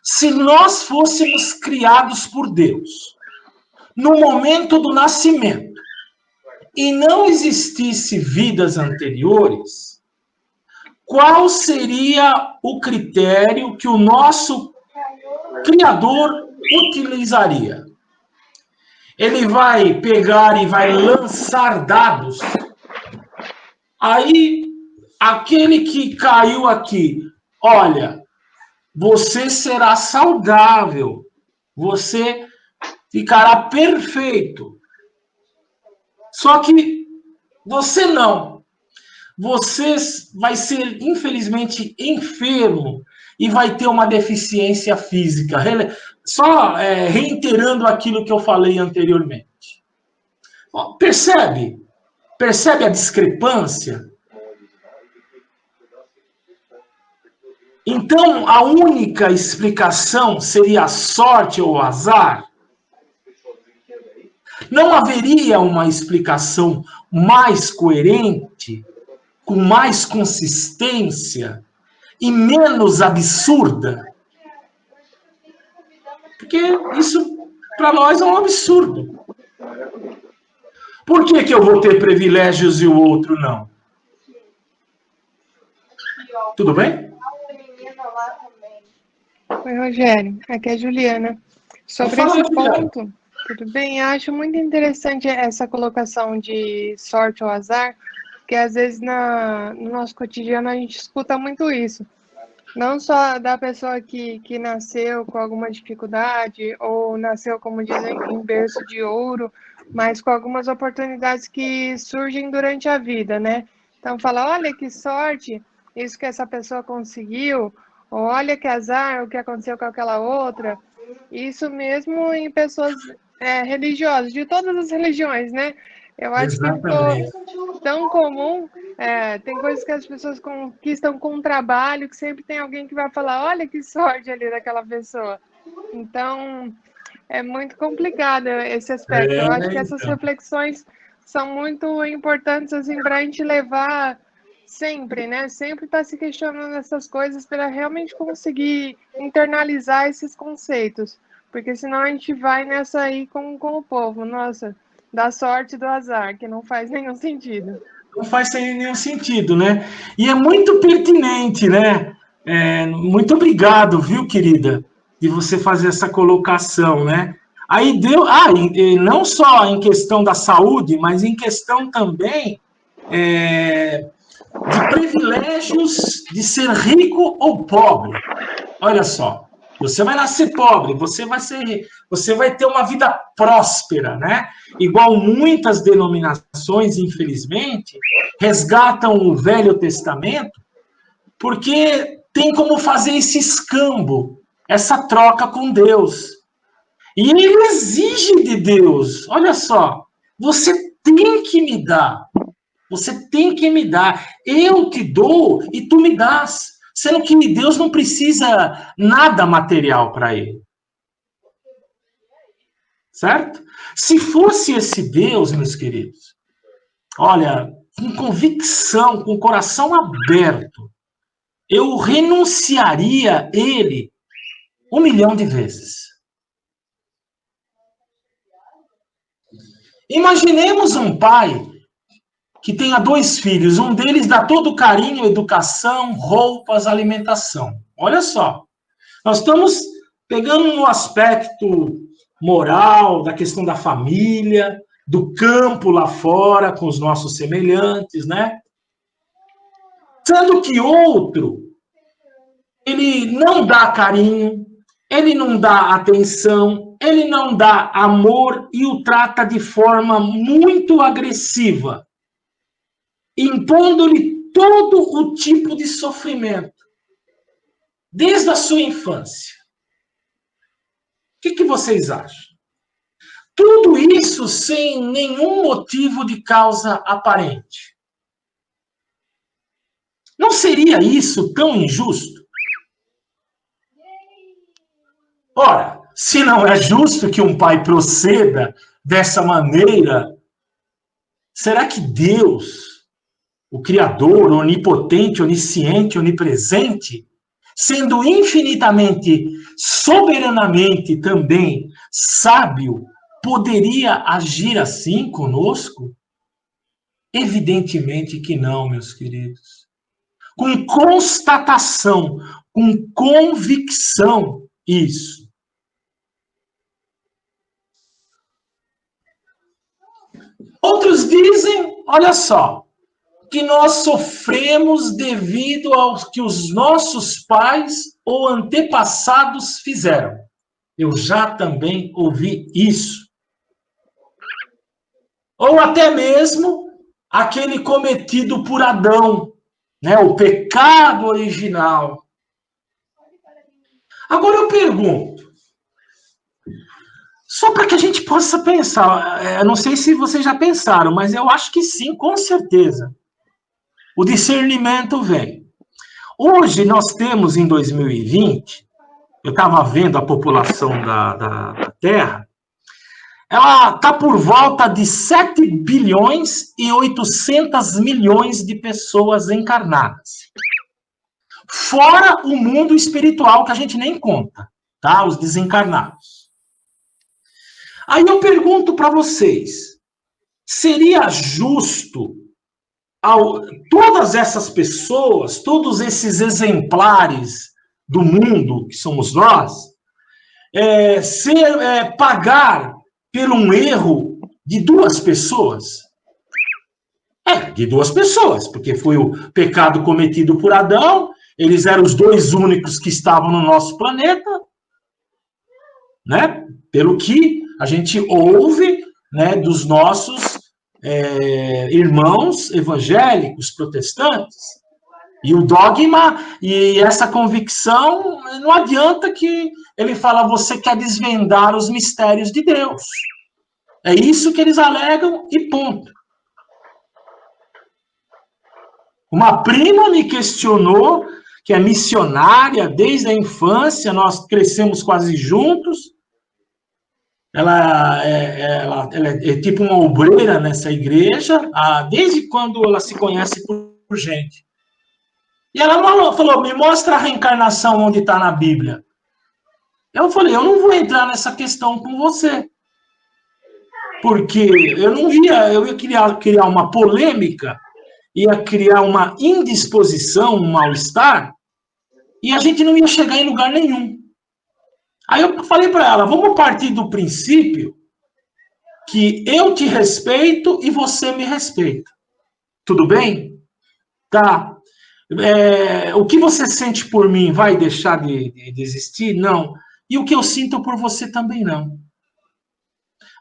Speaker 4: Se nós fôssemos criados por Deus, no momento do nascimento, e não existisse vidas anteriores, qual seria o critério que o nosso Criador utilizaria? Ele vai pegar e vai lançar dados. Aí, aquele que caiu aqui, olha, você será saudável, você ficará perfeito. Só que você não. Você vai ser, infelizmente, enfermo e vai ter uma deficiência física. Só reiterando aquilo que eu falei anteriormente. Percebe? Percebe a discrepância? Então, a única explicação seria a sorte ou o azar? Não haveria uma explicação mais coerente, com mais consistência e menos absurda? Porque isso, para nós, é um absurdo. Por que eu vou ter privilégios e o outro não? Tudo bem?
Speaker 8: Oi, Rogério. Aqui é a Juliana. Sobre
Speaker 4: Fala,
Speaker 8: esse
Speaker 4: Juliana.
Speaker 8: ponto, tudo bem? Acho muito interessante essa colocação de sorte ou azar, porque às vezes no nosso cotidiano a gente escuta muito isso. Não só da pessoa que nasceu com alguma dificuldade, ou nasceu, como dizem, em berço de ouro, mas com algumas oportunidades que surgem durante a vida, né? Então fala, olha que sorte, isso que essa pessoa conseguiu, ou olha que azar, o que aconteceu com aquela outra. Isso mesmo em pessoas religiosas, de todas as religiões, né? Eu acho que
Speaker 4: Exatamente.
Speaker 8: ficou tão comum. Tem coisas que as pessoas conquistam com trabalho, que sempre tem alguém que vai falar, olha que sorte ali daquela pessoa. Então, é muito complicado esse aspecto. Eu acho que essas
Speaker 4: Então.
Speaker 8: reflexões são muito importantes assim, para a gente levar sempre, né? Sempre estar se questionando essas coisas para realmente conseguir internalizar esses conceitos. Porque senão a gente vai nessa aí com o povo. Nossa, da sorte e do azar, que não faz nenhum sentido.
Speaker 4: Não faz nenhum sentido, né? E é muito pertinente, né? Muito obrigado, viu, querida, de você fazer essa colocação, né? Aí deu, não só em questão da saúde, mas em questão também de privilégios de ser rico ou pobre. Olha só, você vai nascer pobre, você vai ter uma vida próspera, né? Igual muitas denominações, infelizmente, resgatam o Velho Testamento, porque tem como fazer esse escambo, essa troca com Deus. E ele exige de Deus, olha só, você tem que me dar. Você tem que me dar. Eu te dou e tu me dás. Sendo que Deus não precisa nada material para ele. Certo? Se fosse esse Deus, meus queridos, olha, com convicção, com o coração aberto, eu renunciaria a ele 1 milhão de vezes. Imaginemos um pai que tenha 2 filhos, um deles dá todo o carinho, educação, roupas, alimentação. Olha só, nós estamos pegando no aspecto moral, da questão da família, do campo lá fora, com os nossos semelhantes, né? Sendo que outro, ele não dá carinho, ele não dá atenção, ele não dá amor e o trata de forma muito agressiva, impondo-lhe todo o tipo de sofrimento, desde a sua infância. O que vocês acham? Tudo isso sem nenhum motivo de causa aparente. Não seria isso tão injusto? Ora, se não é justo que um pai proceda dessa maneira, será que Deus, o Criador, onipotente, onisciente, onipresente, sendo infinitamente, soberanamente também sábio, poderia agir assim conosco? Evidentemente que não, meus queridos. Com constatação, com convicção, isso. Muitos dizem, olha só, que nós sofremos devido ao que os nossos pais ou antepassados fizeram. Eu já também ouvi isso. Ou até mesmo aquele cometido por Adão, né, o pecado original. Agora eu pergunto, só para que a gente possa pensar, eu não sei se vocês já pensaram, mas eu acho que sim, com certeza. O discernimento vem. Hoje nós temos, em 2020, eu estava vendo a população da Terra, ela está por volta de 7 bilhões e 800 milhões de pessoas encarnadas. Fora o mundo espiritual, que a gente nem conta, tá? Os desencarnados. Aí eu pergunto para vocês, seria justo todas essas pessoas, todos esses exemplares do mundo, que somos nós, pagar por um erro de 2 pessoas? De 2 pessoas, porque foi o pecado cometido por Adão, eles eram os 2 únicos que estavam no nosso planeta, né? Pelo que a gente ouve, né, dos nossos irmãos evangélicos, protestantes. E o dogma e essa convicção, não adianta que ele fala, você quer desvendar os mistérios de Deus. É isso que eles alegam e ponto. Uma prima me questionou, que é missionária desde a infância, nós crescemos quase juntos. Ela é tipo uma obreira nessa igreja, desde quando ela se conhece por gente. E ela falou, me mostra a reencarnação onde está na Bíblia. Eu falei, eu não vou entrar nessa questão com você. Porque eu ia criar uma polêmica, ia criar uma indisposição, um mal-estar, e a gente não ia chegar em lugar nenhum. Aí eu falei para ela, vamos partir do princípio que eu te respeito e você me respeita. Tudo bem? Tá. O que você sente por mim vai deixar de existir? Não. E o que eu sinto por você também não.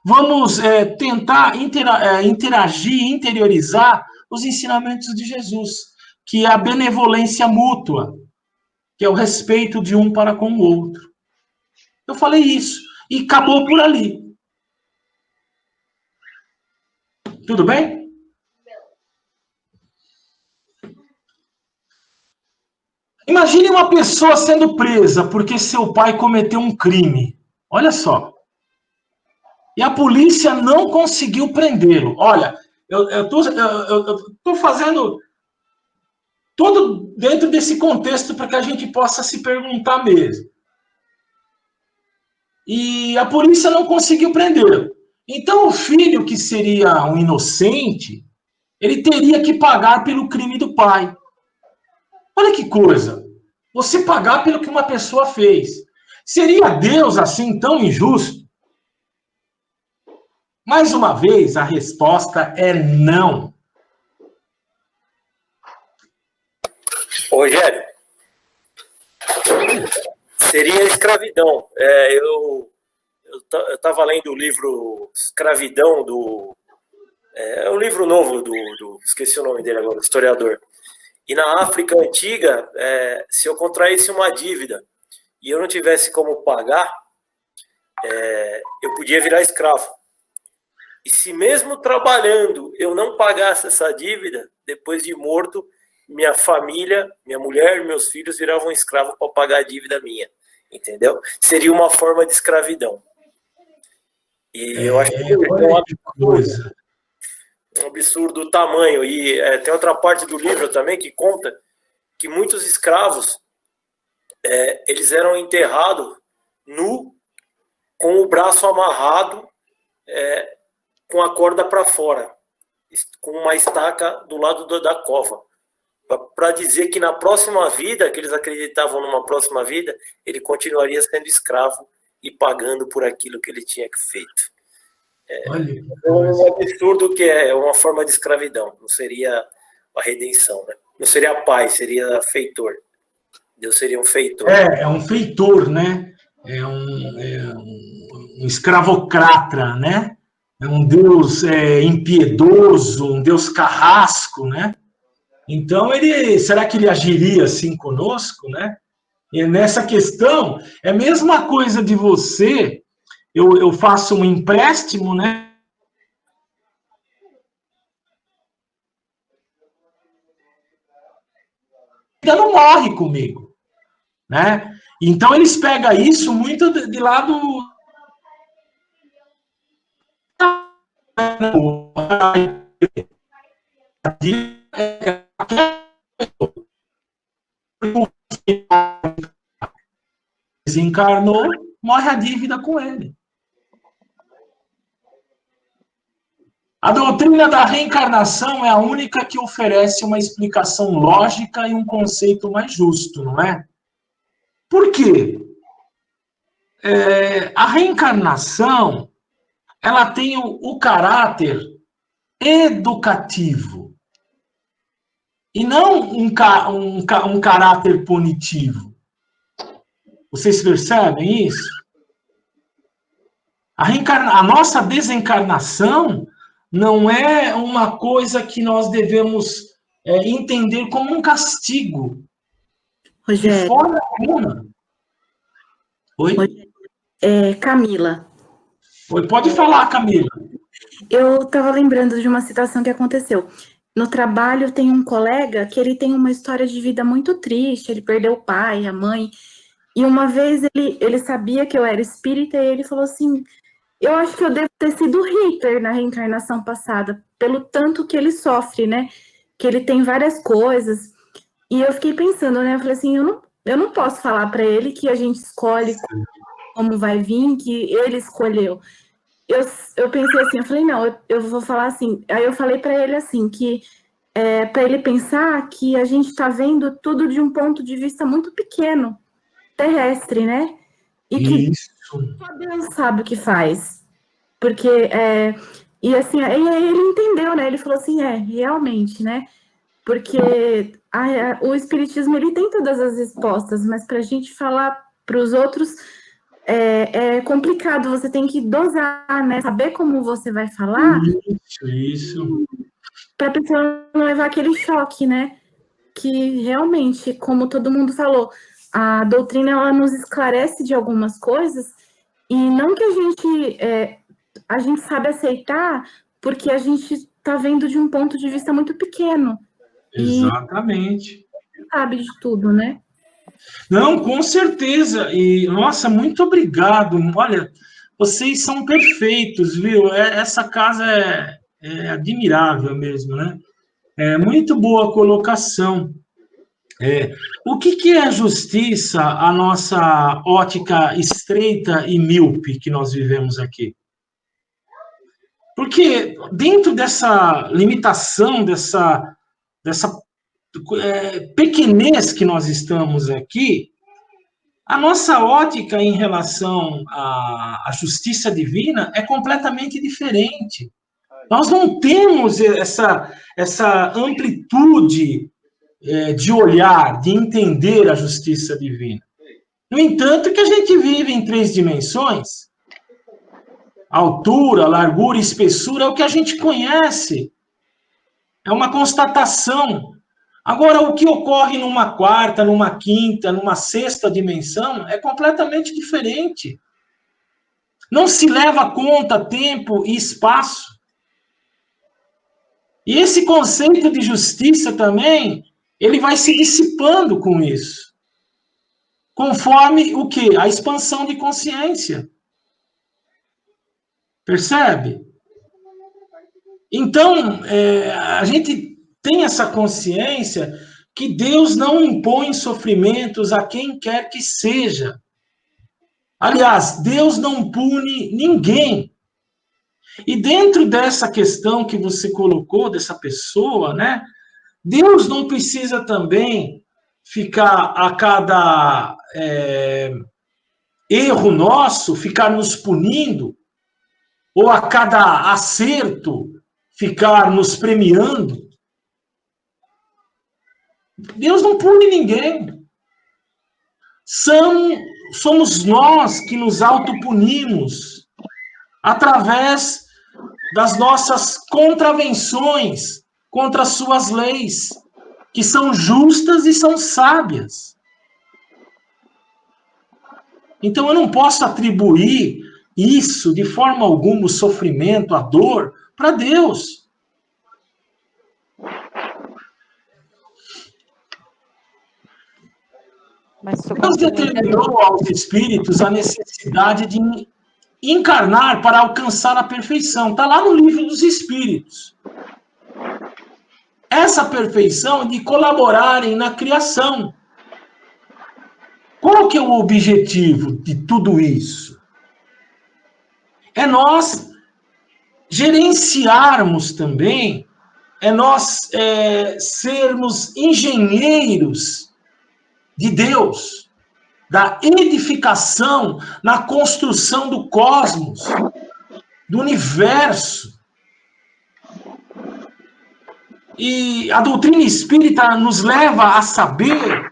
Speaker 4: Vamos tentar interagir, interiorizar os ensinamentos de Jesus, que é a benevolência mútua, que é o respeito de um para com o outro. Eu falei isso, e acabou por ali. Tudo bem? Imagine uma pessoa sendo presa porque seu pai cometeu um crime. Olha só. E a polícia não conseguiu prendê-lo. Olha, eu estou fazendo tudo dentro desse contexto para que a gente possa se perguntar mesmo. E a polícia não conseguiu prendê-lo. Então, o filho, que seria um inocente, ele teria que pagar pelo crime do pai. Olha que coisa. Você pagar pelo que uma pessoa fez. Seria Deus assim tão injusto? Mais uma vez, a resposta é não.
Speaker 2: Rogério, seria escravidão. Eu estava lendo o livro Escravidão, é um livro novo esqueci o nome dele agora, historiador. E na África Antiga, se eu contraísse uma dívida e eu não tivesse como pagar, eu podia virar escravo. E se mesmo trabalhando eu não pagasse essa dívida, depois de morto, minha família, minha mulher, meus filhos viravam escravos para pagar a dívida minha. Entendeu? Seria uma forma de escravidão. E eu acho que é um absurdo o tamanho. E tem outra parte do livro também que conta que muitos escravos eles eram enterrados nu, com o braço amarrado, com a corda para fora, com uma estaca do lado da cova, para dizer que na próxima vida, que eles acreditavam numa próxima vida, ele continuaria sendo escravo e pagando por aquilo que ele tinha feito.
Speaker 4: Olha que
Speaker 2: É
Speaker 4: coisa.
Speaker 2: um absurdo que é uma forma de escravidão. Não seria a redenção, né? Não seria pai, seria feitor. Deus seria um feitor.
Speaker 4: É um feitor, né? Um escravocrata, né? É um Deus impiedoso, um Deus carrasco, né? Então, será que ele agiria assim conosco, né? E nessa questão, é a mesma coisa de você, eu faço um empréstimo, né? Ainda não morre comigo, né? Então, eles pegam isso muito de lado... Desencarnou, morre a dívida com ele. A doutrina da reencarnação é a única que oferece uma explicação lógica e um conceito mais justo, não é? Por quê? A reencarnação, ela tem o caráter educativo e não um caráter punitivo. Vocês percebem isso? A nossa desencarnação não é uma coisa que nós devemos entender como um castigo. De
Speaker 9: Rogério,
Speaker 4: forma alguma. Oi?
Speaker 9: Camila,
Speaker 4: Oi, pode falar, Camila.
Speaker 9: eu estava lembrando de uma situação que aconteceu. No trabalho tem um colega que ele tem uma história de vida muito triste, ele perdeu o pai, a mãe, e uma vez ele sabia que eu era espírita e ele falou assim, eu acho que eu devo ter sido Hitler na reencarnação passada, pelo tanto que ele sofre, né? Que ele tem várias coisas. E eu fiquei pensando, né? Eu falei assim, eu não posso falar para ele que a gente escolhe como vai vir, que ele escolheu. Eu pensei assim, eu falei, não, eu vou falar assim. Aí eu falei para ele assim, que para ele pensar que a gente está vendo tudo de um ponto de vista muito pequeno, terrestre, né? E que só Deus sabe o que faz. Porque, e assim, aí ele entendeu, né? Ele falou assim, realmente, né? Porque o Espiritismo, ele tem todas as respostas, mas para a gente falar para os outros é complicado, você tem que dosar, né? Saber como você vai falar.
Speaker 4: Isso.
Speaker 9: Para a pessoa não levar aquele choque, né? Que realmente, como todo mundo falou, a doutrina, ela nos esclarece de algumas coisas, e não que a gente sabe aceitar, porque a gente está vendo de um ponto de vista muito pequeno.
Speaker 4: Exatamente.
Speaker 9: E sabe de tudo, né?
Speaker 4: Não, com certeza. E, nossa, muito obrigado. Olha, vocês são perfeitos, viu? Essa casa é admirável mesmo, né? É muito boa colocação. O que é a justiça, a nossa ótica estreita e míope que nós vivemos aqui? Porque dentro dessa limitação, dessa pequenez que nós estamos aqui, a nossa ótica em relação à justiça divina é completamente diferente. Nós não temos essa amplitude de olhar, de entender a justiça divina. No entanto, que a gente vive em 3 dimensões, altura, largura, espessura, é o que a gente conhece. É uma constatação. Agora, o que ocorre numa 4ª, numa 5ª, numa 6ª dimensão é completamente diferente. Não se leva conta tempo e espaço. E esse conceito de justiça também, ele vai se dissipando com isso. Conforme o quê? A expansão de consciência. Percebe? Então, a gente tem essa consciência que Deus não impõe sofrimentos a quem quer que seja. Aliás, Deus não pune ninguém. E dentro dessa questão que você colocou, dessa pessoa, né? Deus não precisa também ficar a cada erro nosso, ficar nos punindo. ou a cada acerto ficar nos premiando. Deus não pune ninguém. Somos nós que nos autopunimos através das nossas contravenções contra as suas leis, que são justas e são sábias. Então eu não posso atribuir isso de forma alguma, o sofrimento, a dor, para Deus. Deus determinou aos espíritos a necessidade de encarnar para alcançar a perfeição. Está lá no livro dos Espíritos. Essa perfeição é de colaborarem na criação. Qual que é o objetivo de tudo isso? É nós gerenciarmos também, é nós sermos engenheiros de Deus, da edificação na construção do cosmos, do universo. E a doutrina espírita nos leva a saber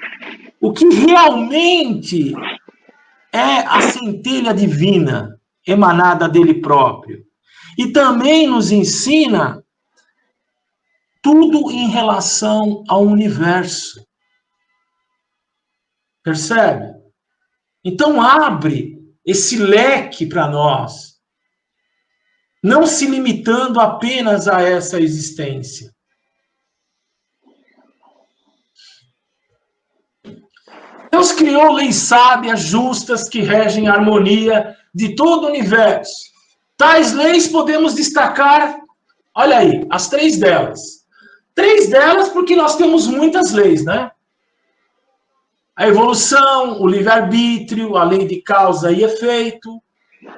Speaker 4: o que realmente é a centelha divina emanada dele próprio. E também nos ensina tudo em relação ao universo. Percebe? Então abre esse leque para nós, não se limitando apenas a essa existência. Deus criou leis sábias, justas, que regem a harmonia de todo o universo. Tais leis podemos destacar, olha aí, as 3 delas. 3 delas porque nós temos muitas leis, né? A evolução, o livre-arbítrio, a lei de causa e efeito,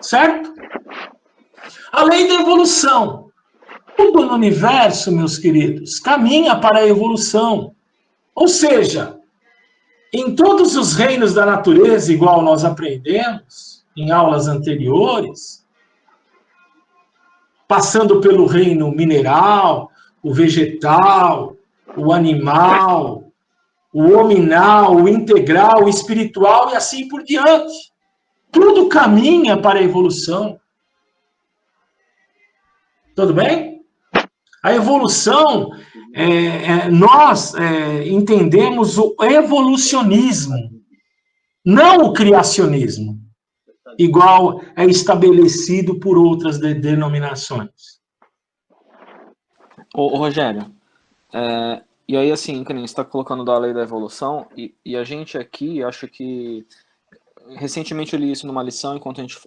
Speaker 4: certo? A lei da evolução. Tudo no universo, meus queridos, caminha para a evolução. Ou seja, em todos os reinos da natureza, igual nós aprendemos em aulas anteriores, passando pelo reino mineral, o vegetal, o animal, o hominal, o integral, o espiritual e assim por diante. Tudo caminha para a evolução. Tudo bem? A evolução, nós entendemos o evolucionismo, não o criacionismo, igual é estabelecido por outras denominações.
Speaker 6: Ô Rogério, e aí assim, que nem você está colocando da lei da evolução, e a gente aqui, acho que recentemente eu li isso numa lição enquanto a gente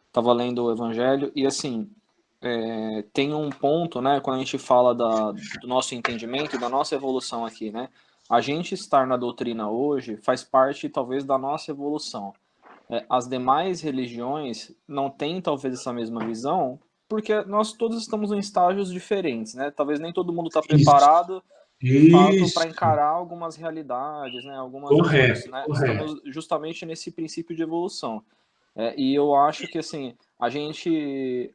Speaker 6: estava lendo o Evangelho, e assim, tem um ponto, né, quando a gente fala do nosso entendimento, da nossa evolução aqui, né, a gente estar na doutrina hoje faz parte, talvez, da nossa evolução. As demais religiões não têm, talvez, essa mesma visão, porque nós todos estamos em estágios diferentes, né, talvez nem todo mundo está preparado, de fato, para encarar algumas realidades, né, algumas coisas, né, estamos justamente nesse princípio de evolução. E eu acho que, assim,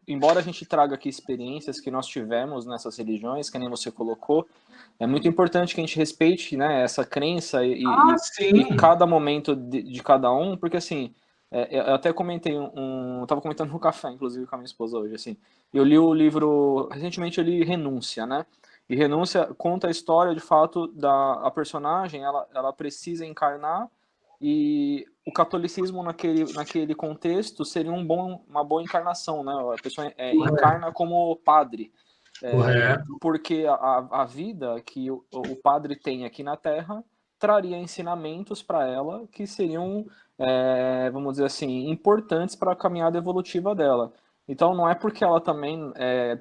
Speaker 6: embora a gente traga aqui experiências que nós tivemos nessas religiões, que nem você colocou, é muito importante que a gente respeite, né, essa crença e cada momento de cada um, porque, assim, eu até comentei eu estava comentando no café, inclusive, com a minha esposa hoje, assim, eu li o livro, recentemente eu li Renúncia, né, e Renúncia conta a história, de fato, a personagem, ela precisa encarnar, e o catolicismo naquele contexto seria uma boa encarnação, né? A pessoa encarna como padre, porque a vida que o padre tem aqui na Terra traria ensinamentos para ela que seriam, vamos dizer assim, importantes para a caminhada evolutiva dela. Então não é porque ela também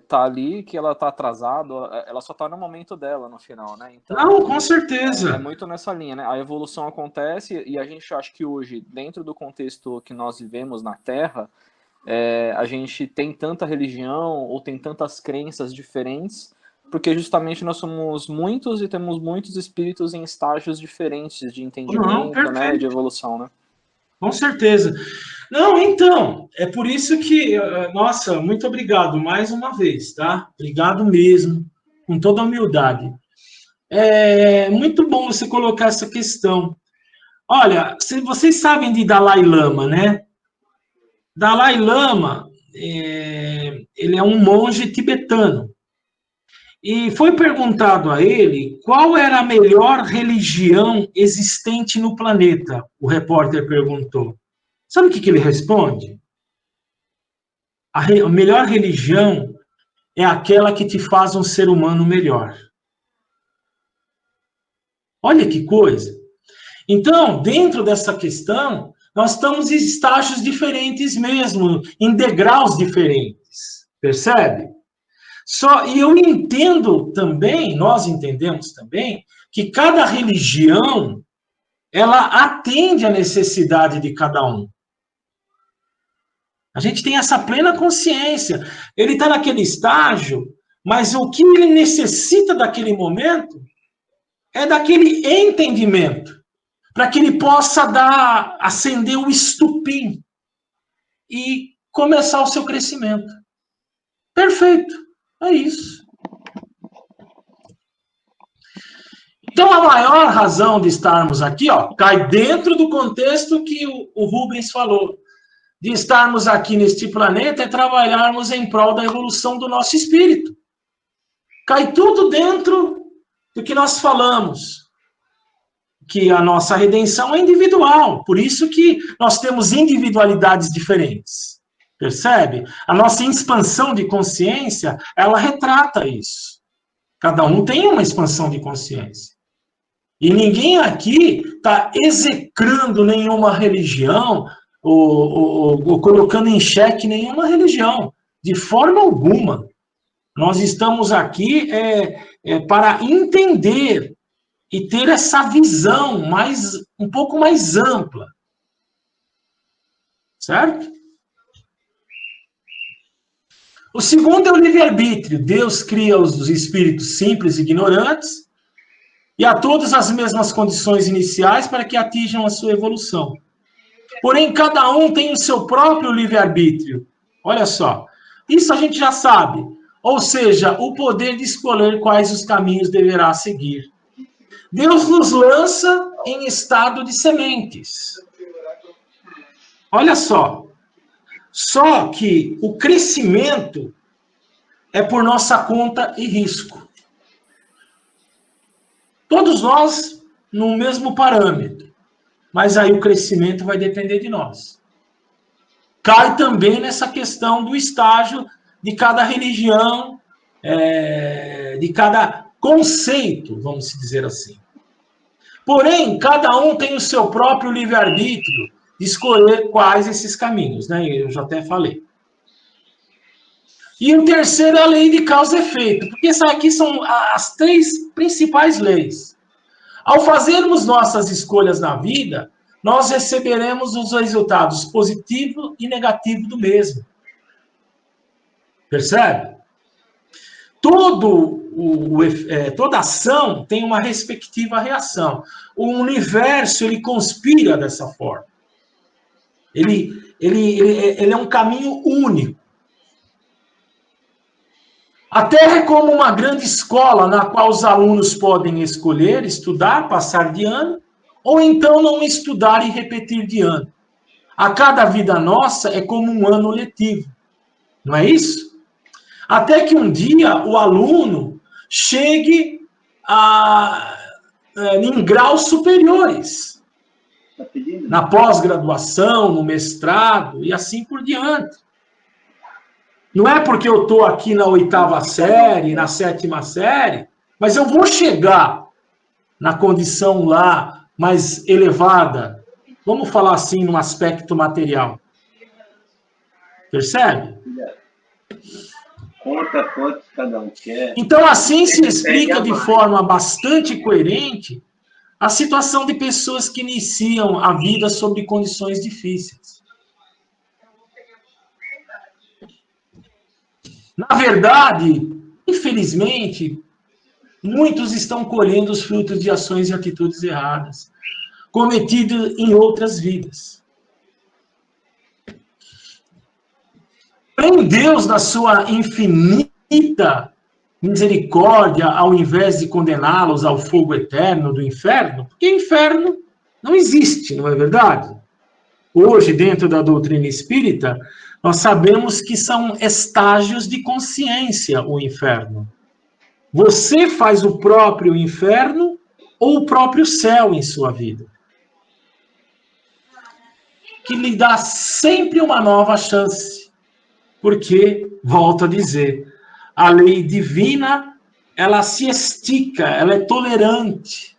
Speaker 6: tá ali que ela tá atrasada, ela só tá no momento dela no final, né? Então,
Speaker 4: não, com certeza.
Speaker 6: É muito nessa linha, né? A evolução acontece e a gente acha que hoje, dentro do contexto que nós vivemos na Terra, a gente tem tanta religião ou tem tantas crenças diferentes, porque justamente nós somos muitos e temos muitos espíritos em estágios diferentes de entendimento, né? De evolução, né?
Speaker 4: Com certeza. Não, então, é por isso que, nossa, muito obrigado mais uma vez, tá? Obrigado mesmo, com toda a humildade. É muito bom você colocar essa questão. Olha, vocês sabem de Dalai Lama, né? Dalai Lama, ele é um monge tibetano. E foi perguntado a ele qual era a melhor religião existente no planeta. O repórter perguntou. Sabe o que ele responde? A melhor religião é aquela que te faz um ser humano melhor. Olha que coisa. Então, dentro dessa questão, nós estamos em estágios diferentes mesmo, em degraus diferentes. Percebe? E eu entendo também, nós entendemos também, que cada religião, ela atende à necessidade de cada um. A gente tem essa plena consciência. Ele está naquele estágio, mas o que ele necessita daquele momento é daquele entendimento, para que ele possa acender o estupim e começar o seu crescimento. Perfeito. É isso. Então, a maior razão de estarmos aqui, cai dentro do contexto que o Rubens falou. De estarmos aqui neste planeta é trabalharmos em prol da evolução do nosso espírito. Cai tudo dentro do que nós falamos. Que a nossa redenção é individual. Por isso que nós temos individualidades diferentes. Percebe? A nossa expansão de consciência, ela retrata isso. Cada um tem uma expansão de consciência. E ninguém aqui está execrando nenhuma religião ou colocando em xeque nenhuma religião. De forma alguma. Nós estamos aqui para entender e ter essa visão um pouco mais ampla. Certo? O segundo é o livre-arbítrio. Deus cria os espíritos simples e ignorantes e a todos as mesmas condições iniciais para que atinjam a sua evolução. Porém, cada um tem o seu próprio livre-arbítrio. Olha só. Isso a gente já sabe. Ou seja, o poder de escolher quais os caminhos deverá seguir. Deus nos lança em estado de sementes. Olha só. Só que o crescimento é por nossa conta e risco. Todos nós no mesmo parâmetro. Mas aí o crescimento vai depender de nós. Cai também nessa questão do estágio de cada religião, de cada conceito, vamos dizer assim. Porém, cada um tem o seu próprio livre-arbítrio de escolher quais esses caminhos, né? Eu já até falei. E o terceiro é a lei de causa e efeito, porque essas aqui são as três principais leis. Ao fazermos nossas escolhas na vida, nós receberemos os resultados positivo e negativo do mesmo. Percebe? Toda ação tem uma respectiva reação. O universo, ele conspira dessa forma. Ele é um caminho único. A Terra é como uma grande escola na qual os alunos podem escolher, estudar, passar de ano, ou então não estudar e repetir de ano. A cada vida nossa é como um ano letivo. Não é isso? Até que um dia o aluno chegue em graus superiores. Na pós-graduação, no mestrado e assim por diante. Não é porque eu estou aqui na 8ª série, na 7ª série, mas eu vou chegar na condição lá mais elevada, vamos falar assim, no aspecto material. Percebe?
Speaker 10: Conta quantos cada um quer.
Speaker 4: Então, assim se explica de forma bastante coerente a situação de pessoas que iniciam a vida sob condições difíceis. Na verdade, infelizmente, muitos estão colhendo os frutos de ações e atitudes erradas, cometidas em outras vidas. Porém, Deus, na sua infinita misericórdia, ao invés de condená-los ao fogo eterno do inferno, porque inferno não existe, não é verdade? Hoje, dentro da doutrina espírita, nós sabemos que são estágios de consciência o inferno. Você faz o próprio inferno ou o próprio céu em sua vida. Que lhe dá sempre uma nova chance. Porque, volto a dizer, a lei divina, ela se estica, ela é tolerante.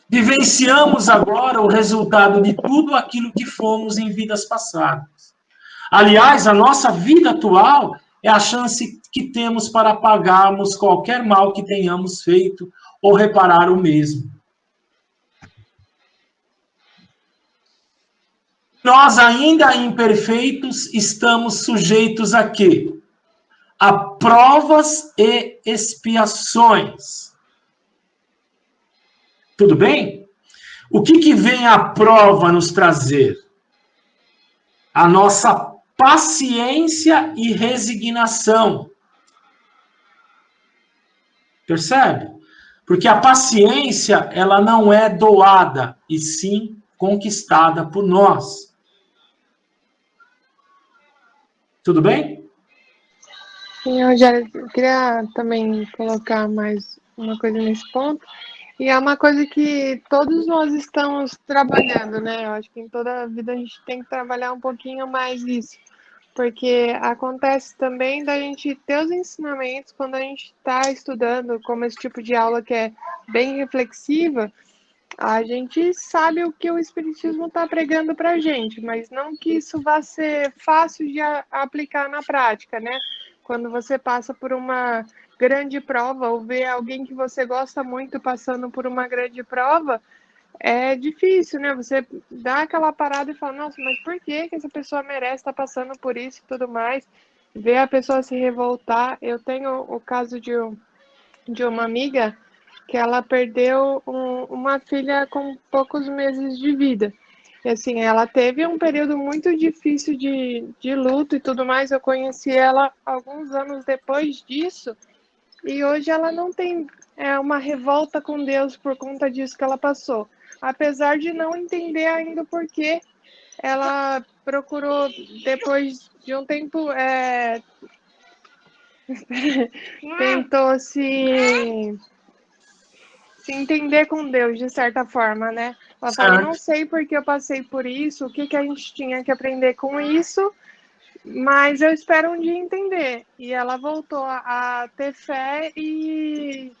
Speaker 4: Vivenciamos agora o resultado de tudo aquilo que fomos em vidas passadas. Aliás, a nossa vida atual é a chance que temos para apagarmos qualquer mal que tenhamos feito ou reparar o mesmo. Nós, ainda imperfeitos, estamos sujeitos a quê? A provas e expiações. Tudo bem? O que vem a prova nos trazer? A nossa paciência e resignação. Percebe? Porque a paciência, ela não é doada, e sim conquistada por nós. Tudo bem?
Speaker 8: Sim, Rogério, eu queria também colocar mais uma coisa nesse ponto. E é uma coisa que todos nós estamos trabalhando, né? Eu acho que em toda a vida a gente tem que trabalhar um pouquinho mais isso. Porque acontece também da gente ter os ensinamentos quando a gente está estudando, como esse tipo de aula que é bem reflexiva, a gente sabe o que o Espiritismo está pregando para a gente, mas não que isso vá ser fácil de aplicar na prática, né? Quando você passa por uma grande prova ou vê alguém que você gosta muito passando por uma grande prova, é difícil, né? Você dá aquela parada e fala, nossa, mas por que essa pessoa merece estar passando por isso e tudo mais? Ver a pessoa se revoltar. Eu tenho o caso de uma amiga que ela perdeu uma filha com poucos meses de vida. E assim, ela teve um período muito difícil de luto e tudo mais. Eu conheci ela alguns anos depois disso. E hoje ela não tem uma revolta com Deus por conta disso que ela passou. Apesar de não entender ainda o porquê, ela procurou, depois de um tempo, tentou se entender com Deus, de certa forma, né? Ela falou, não sei porque eu passei por isso, o que a gente tinha que aprender com isso, mas eu espero um dia entender. E ela voltou a ter fé e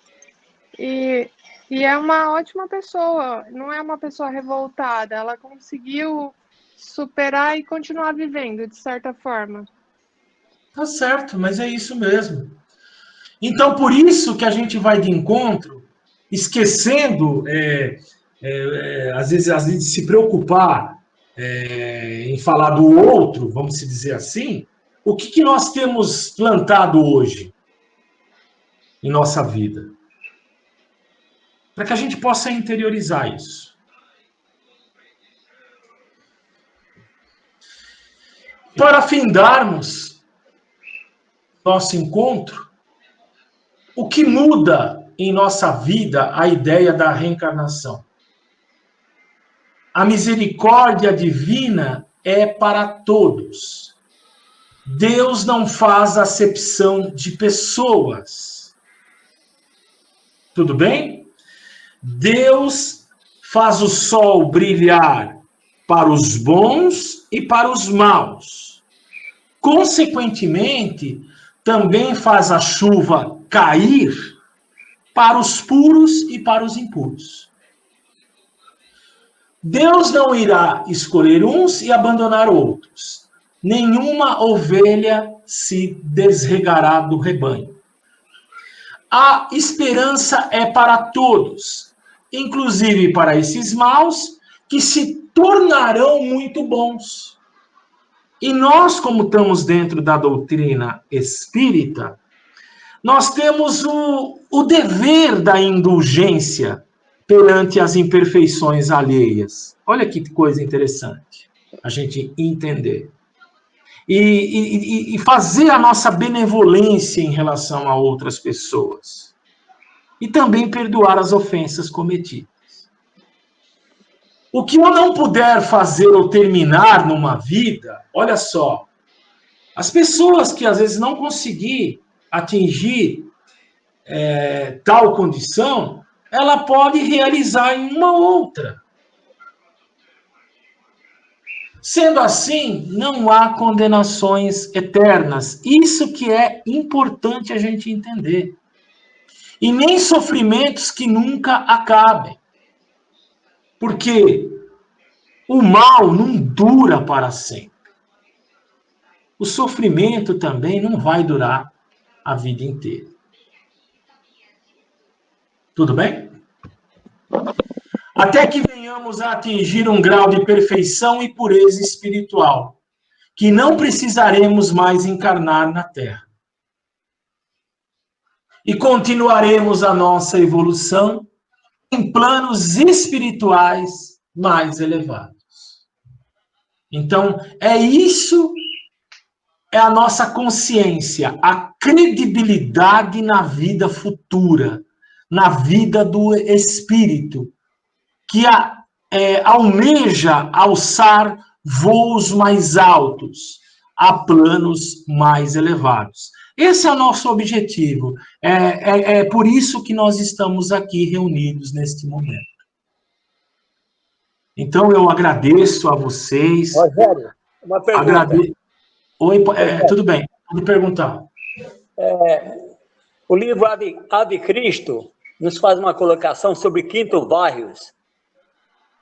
Speaker 8: é uma ótima pessoa, não é uma pessoa revoltada, ela conseguiu superar e continuar vivendo, de certa forma.
Speaker 4: Tá certo, mas é isso mesmo. Então, por isso que a gente vai de encontro, esquecendo, às vezes se preocupar em falar do outro, vamos dizer assim, o que nós temos plantado hoje em nossa vida? Para que a gente possa interiorizar isso. Para findarmos nosso encontro, o que muda em nossa vida a ideia da reencarnação? A misericórdia divina é para todos. Deus não faz acepção de pessoas. Tudo bem? Deus faz o sol brilhar para os bons e para os maus. Consequentemente, também faz a chuva cair para os puros e para os impuros. Deus não irá escolher uns e abandonar outros. Nenhuma ovelha se desregará do rebanho. A esperança é para todos, inclusive para esses maus que se tornarão muito bons. E nós, como estamos dentro da doutrina espírita, nós temos o dever da indulgência perante as imperfeições alheias. Olha que coisa interessante. a gente entender. E fazer a nossa benevolência em relação a outras pessoas. E também perdoar as ofensas cometidas. O que eu não puder fazer ou terminar numa vida, olha só, as pessoas que às vezes não conseguir atingir tal condição, ela pode realizar em uma outra. Sendo assim, não há condenações eternas. Isso que é importante a gente entender. E nem sofrimentos que nunca acabem. Porque o mal não dura para sempre. O sofrimento também não vai durar a vida inteira. Tudo bem? Até que venhamos a atingir um grau de perfeição e pureza espiritual, que não precisaremos mais encarnar na Terra. E continuaremos a nossa evolução em planos espirituais mais elevados. Então, é a nossa consciência, a credibilidade na vida futura, na vida do espírito, que almeja alçar voos mais altos, a planos mais elevados. Esse é o nosso objetivo. É por isso que nós estamos aqui reunidos neste momento. Então, eu agradeço a vocês.
Speaker 11: Rogério, uma pergunta.
Speaker 4: Oi, tudo bem, pode perguntar.
Speaker 11: O livro Ave Cristo nos faz uma colocação sobre Quinto Varrios.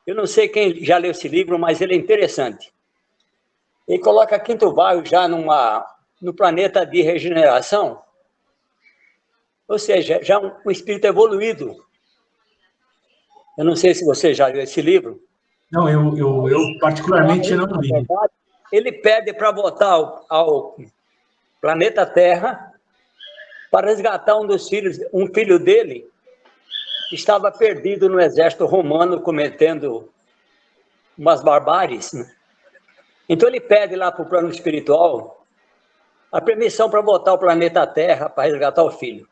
Speaker 11: Eu não sei quem já leu esse livro, mas ele é interessante. Ele coloca Quinto Varrios já no planeta de regeneração, ou seja, já um espírito evoluído. Eu não sei se você já leu esse livro.
Speaker 4: Não, eu particularmente não li.
Speaker 11: Ele pede para voltar ao planeta Terra para resgatar um filho dele que estava perdido no exército romano cometendo umas barbáries, né? Então ele pede lá para o plano espiritual a permissão para voltar ao planeta Terra para resgatar o filho.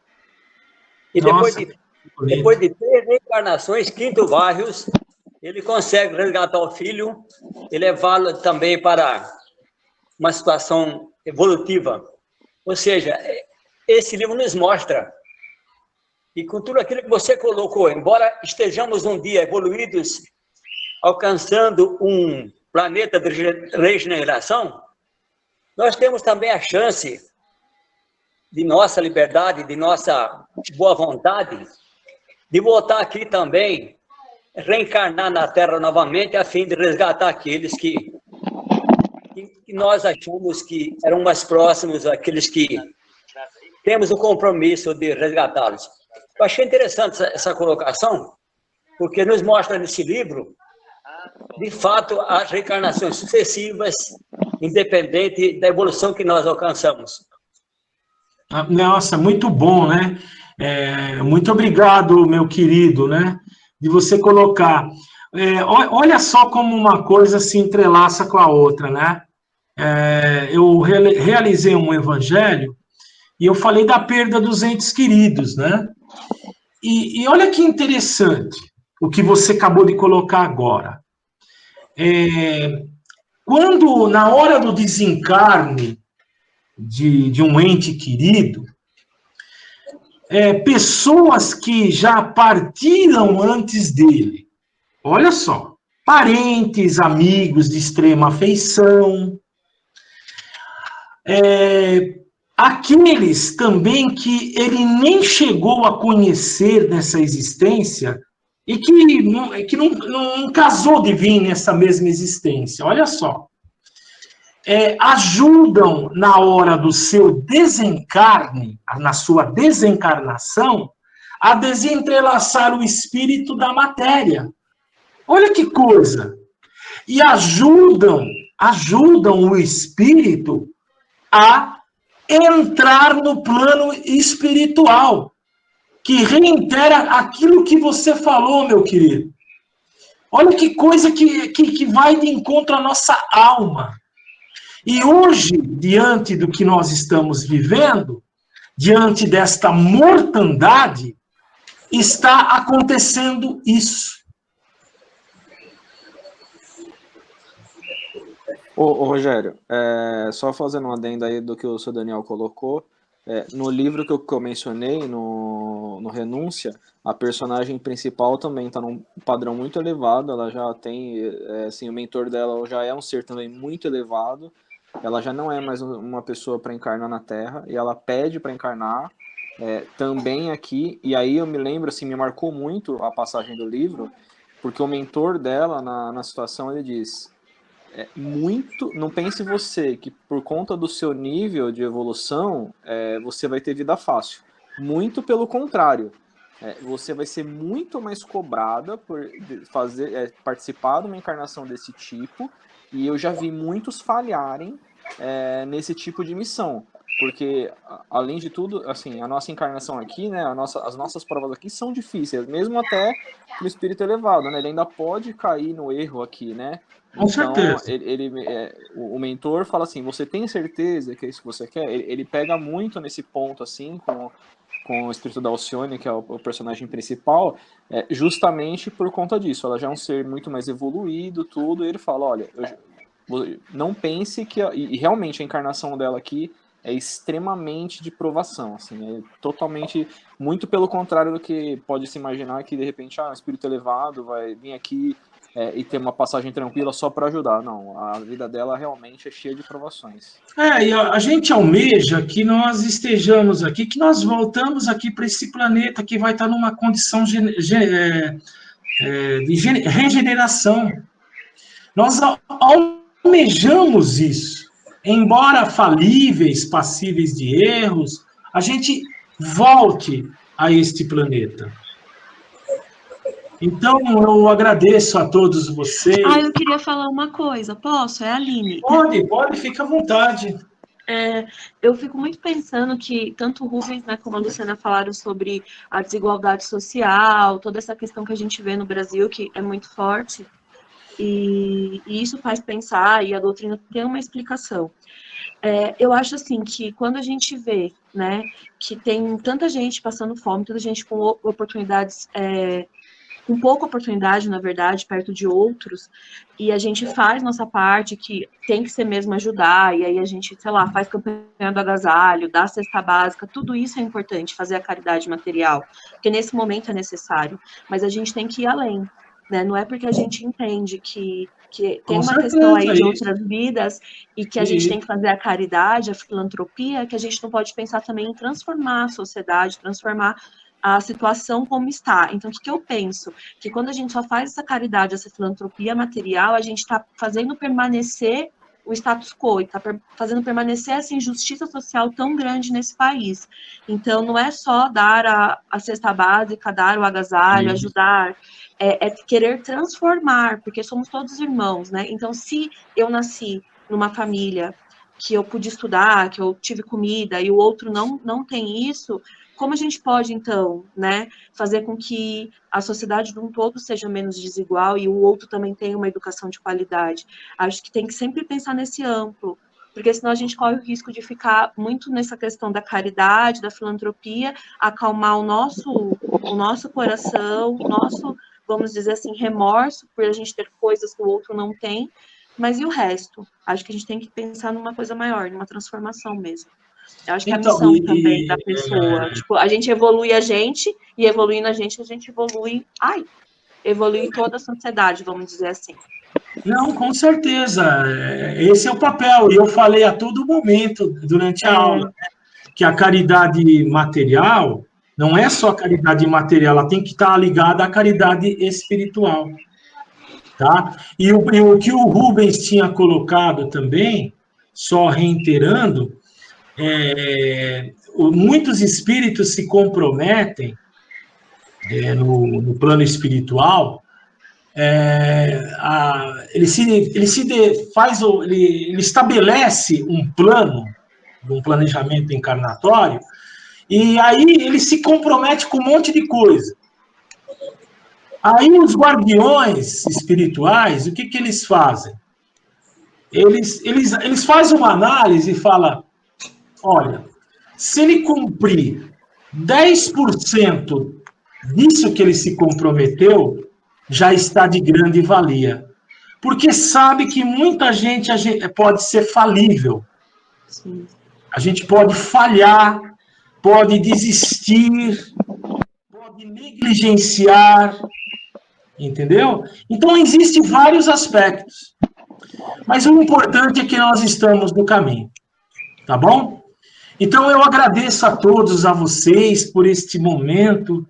Speaker 11: E depois de 3 reencarnações, Quinto Varrios, ele consegue resgatar o filho e levá-lo também para uma situação evolutiva. Ou seja, esse livro nos mostra que com tudo aquilo que você colocou, embora estejamos um dia evoluídos, alcançando um planeta de regeneração, nós temos também a chance de nossa liberdade, de nossa boa vontade, de voltar aqui também, reencarnar na Terra novamente, a fim de resgatar aqueles que nós achamos que eram mais próximos, aqueles que temos o compromisso de resgatá-los. Eu achei interessante essa colocação, porque nos mostra nesse livro, de fato, as reencarnações sucessivas, independente da evolução que nós alcançamos.
Speaker 4: Nossa, muito bom, né? Muito obrigado, meu querido, né? De você colocar. Olha só como uma coisa se entrelaça com a outra, né? Eu realizei um evangelho e eu falei da perda dos entes queridos, né? E olha que interessante o que você acabou de colocar agora. Quando, na hora do desencarne de um ente querido, pessoas que já partiram antes dele, olha só, parentes, amigos de extrema afeição, aqueles também que ele nem chegou a conhecer nessa existência e que não casou de vir nessa mesma existência, olha só. Ajudam na hora do seu desencarne, na sua desencarnação, a desentrelaçar o espírito da matéria. Olha que coisa! E ajudam o espírito a entrar no plano espiritual, que reitera aquilo que você falou, meu querido. Olha que coisa que vai de encontro à nossa alma. E hoje, diante do que nós estamos vivendo, diante desta mortandade, está acontecendo isso.
Speaker 6: Ô Rogério, só fazendo um adendo aí do que o seu Daniel colocou, no livro que eu mencionei, no Renúncia, a personagem principal também está num padrão muito elevado, ela já tem, assim, o mentor dela já é um ser também muito elevado, ela já não é mais uma pessoa para encarnar na Terra, e ela pede para encarnar, também aqui, e aí eu me lembro, assim, me marcou muito a passagem do livro, porque o mentor dela, na situação, ele diz... não pense você que por conta do seu nível de evolução você vai ter vida fácil. Muito pelo contrário, você vai ser muito mais cobrada por participar de uma encarnação desse tipo, e eu já vi muitos falharem nesse tipo de missão, porque além de tudo, assim, a nossa encarnação aqui, né, as nossas provas aqui são difíceis, mesmo até no espírito elevado, né, ele ainda pode cair no erro aqui, né?
Speaker 4: Com certeza.
Speaker 6: O mentor fala assim, você tem certeza que é isso que você quer? Ele pega muito nesse ponto, assim, com o espírito da Alcione, que é o personagem principal, justamente por conta disso. Ela já é um ser muito mais evoluído, tudo, e ele fala, olha, não pense que... E realmente a encarnação dela aqui é extremamente de provação, assim, é totalmente, muito pelo contrário do que pode se imaginar, que de repente, um espírito elevado vai vir aqui e ter uma passagem tranquila só para ajudar. Não, a vida dela realmente é cheia de provações.
Speaker 4: E a gente almeja que nós estejamos aqui, que nós voltamos aqui para esse planeta que vai estar numa condição de regeneração. Nós almejamos isso. Embora falíveis, passíveis de erros, a gente volte a este planeta. Então, eu agradeço a todos vocês.
Speaker 1: Eu queria falar uma coisa, posso? É a Aline.
Speaker 4: Pode, fica à vontade.
Speaker 1: Eu fico muito pensando que tanto o Rubens, né, como a Luciana falaram sobre a desigualdade social, toda essa questão que a gente vê no Brasil, que é muito forte, e isso faz pensar, e a doutrina tem uma explicação. Eu acho assim que quando a gente vê, né, que tem tanta gente passando fome, tanta gente com oportunidades, com pouca oportunidade, na verdade, perto de outros, e a gente faz nossa parte, que tem que ser mesmo ajudar, e aí a gente, sei lá, faz campanha do agasalho, dá cesta básica, tudo isso é importante, fazer a caridade material, porque nesse momento é necessário, mas a gente tem que ir além, né? Não é porque a gente entende que tem uma questão aí de outras vidas e que a gente tem que fazer a caridade, a filantropia, que a gente não pode pensar também em transformar a sociedade, transformar a situação como está. Então, o que eu penso? Que quando a gente só faz essa caridade, essa filantropia material, a gente está fazendo permanecer o status quo, está fazendo permanecer essa injustiça social tão grande nesse país. Então, não é só dar a cesta básica, dar o agasalho, ajudar, é querer transformar, porque somos todos irmãos, né? Então, se eu nasci numa família que eu pude estudar, que eu tive comida, e o outro não tem isso, como a gente pode, então, né, fazer com que a sociedade de um todo seja menos desigual e o outro também tenha uma educação de qualidade? Acho que tem que sempre pensar nesse amplo, porque senão a gente corre o risco de ficar muito nessa questão da caridade, da filantropia, acalmar o nosso coração, o nosso, vamos dizer assim, remorso por a gente ter coisas que o outro não tem, mas e o resto? Acho que a gente tem que pensar numa coisa maior, numa transformação mesmo. Eu acho que é a missão também da pessoa. Tipo, a gente evolui a gente, e evoluindo a gente evolui toda a sociedade, vamos dizer assim.
Speaker 4: Não, com certeza. Esse é o papel. E eu falei a todo momento, durante a aula, né, que a caridade material não é só a caridade material, ela tem que estar ligada à caridade espiritual. Tá? E o que o Rubens tinha colocado também, só reiterando, muitos espíritos se comprometem no plano espiritual, ele estabelece um plano, um planejamento encarnatório, e aí ele se compromete com um monte de coisa. Aí os guardiões espirituais, o que eles fazem? Eles fazem uma análise e falam, olha, se ele cumprir 10% disso que ele se comprometeu, já está de grande valia. Porque sabe que muita gente pode ser falível.
Speaker 1: Sim.
Speaker 4: A gente pode falhar, pode desistir, pode negligenciar, entendeu? Então, existem vários aspectos. Mas o importante é que nós estamos no caminho, tá bom? Então, eu agradeço a todos, a vocês, por este momento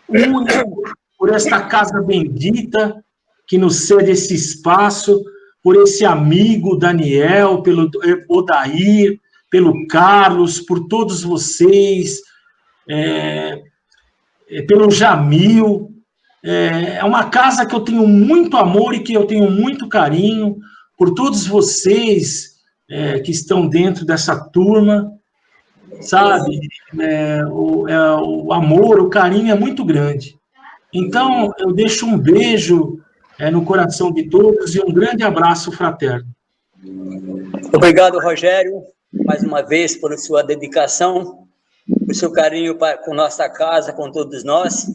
Speaker 4: único, por esta casa bendita, que nos cede esse espaço, por esse amigo Daniel, pelo Odair, pelo Carlos, por todos vocês, pelo Jamil. É uma casa que eu tenho muito amor e que eu tenho muito carinho por todos vocês que estão dentro dessa turma, sabe? O amor, o carinho é muito grande. Então, eu deixo um beijo no coração de todos e um grande abraço fraterno.
Speaker 11: Obrigado, Rogério, mais uma vez, por sua dedicação, por seu carinho com nossa casa, com todos nós.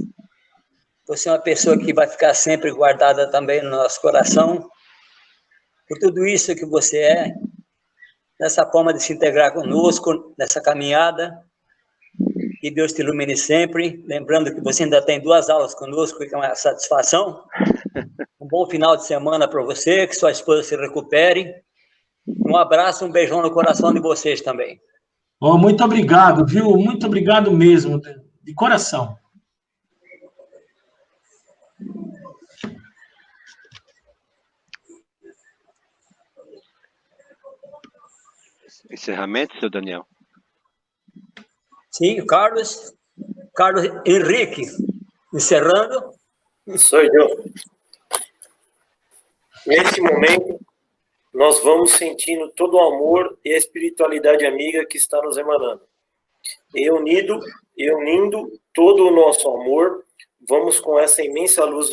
Speaker 11: Você é uma pessoa que vai ficar sempre guardada também no nosso coração, por tudo isso que você é, nessa forma de se integrar conosco, nessa caminhada. Que Deus te ilumine sempre. Lembrando que você ainda tem 2 aulas conosco, que é uma satisfação. Um bom final de semana para você, que sua esposa se recupere. Um abraço, um beijão no coração de vocês também.
Speaker 4: Oh, muito obrigado, viu? Muito obrigado mesmo, de coração.
Speaker 5: Encerramento, seu Daniel?
Speaker 11: Sim, Carlos Henrique, encerrando.
Speaker 2: Sou eu. Nesse momento, nós vamos sentindo todo o amor e a espiritualidade amiga que está nos emanando. E unindo todo o nosso amor, vamos com essa imensa luz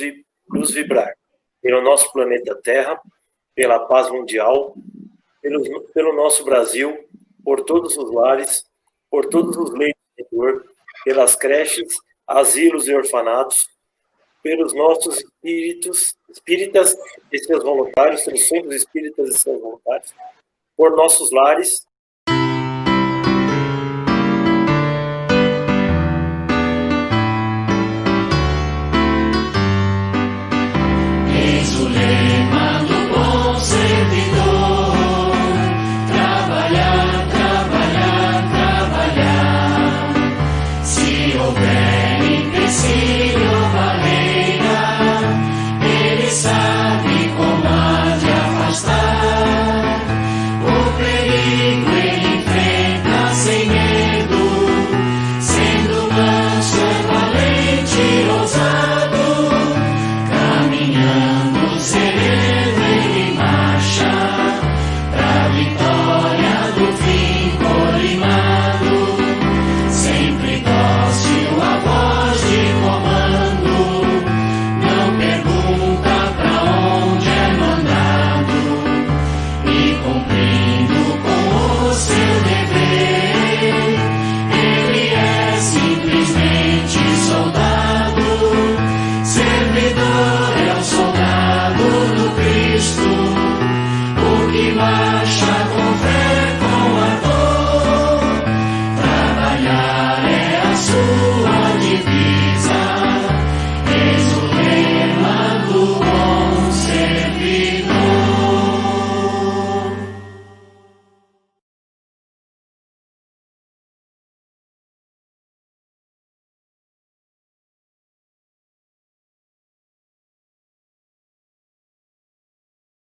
Speaker 2: vibrar pelo nosso planeta Terra, pela paz mundial, pelo nosso Brasil, por todos os lares, por todos os leitos de dor, pelas creches, asilos e orfanatos, pelos nossos espíritas e seus voluntários, pelos centros espíritas e seus voluntários, por nossos lares.
Speaker 3: Eis o lema do bom servidor: trabalhar, trabalhar, trabalhar. Se houver empecilho ou barreira, ele sabe como há de afastar. O perigo ele enfrenta sem medo, sendo manso, valente e ousado. Caminhando sereno ele marcha pra vitória do fim colimado. Sempre dócil a voz de comando, não pergunta pra onde é mandado, e cumprindo com o seu dever,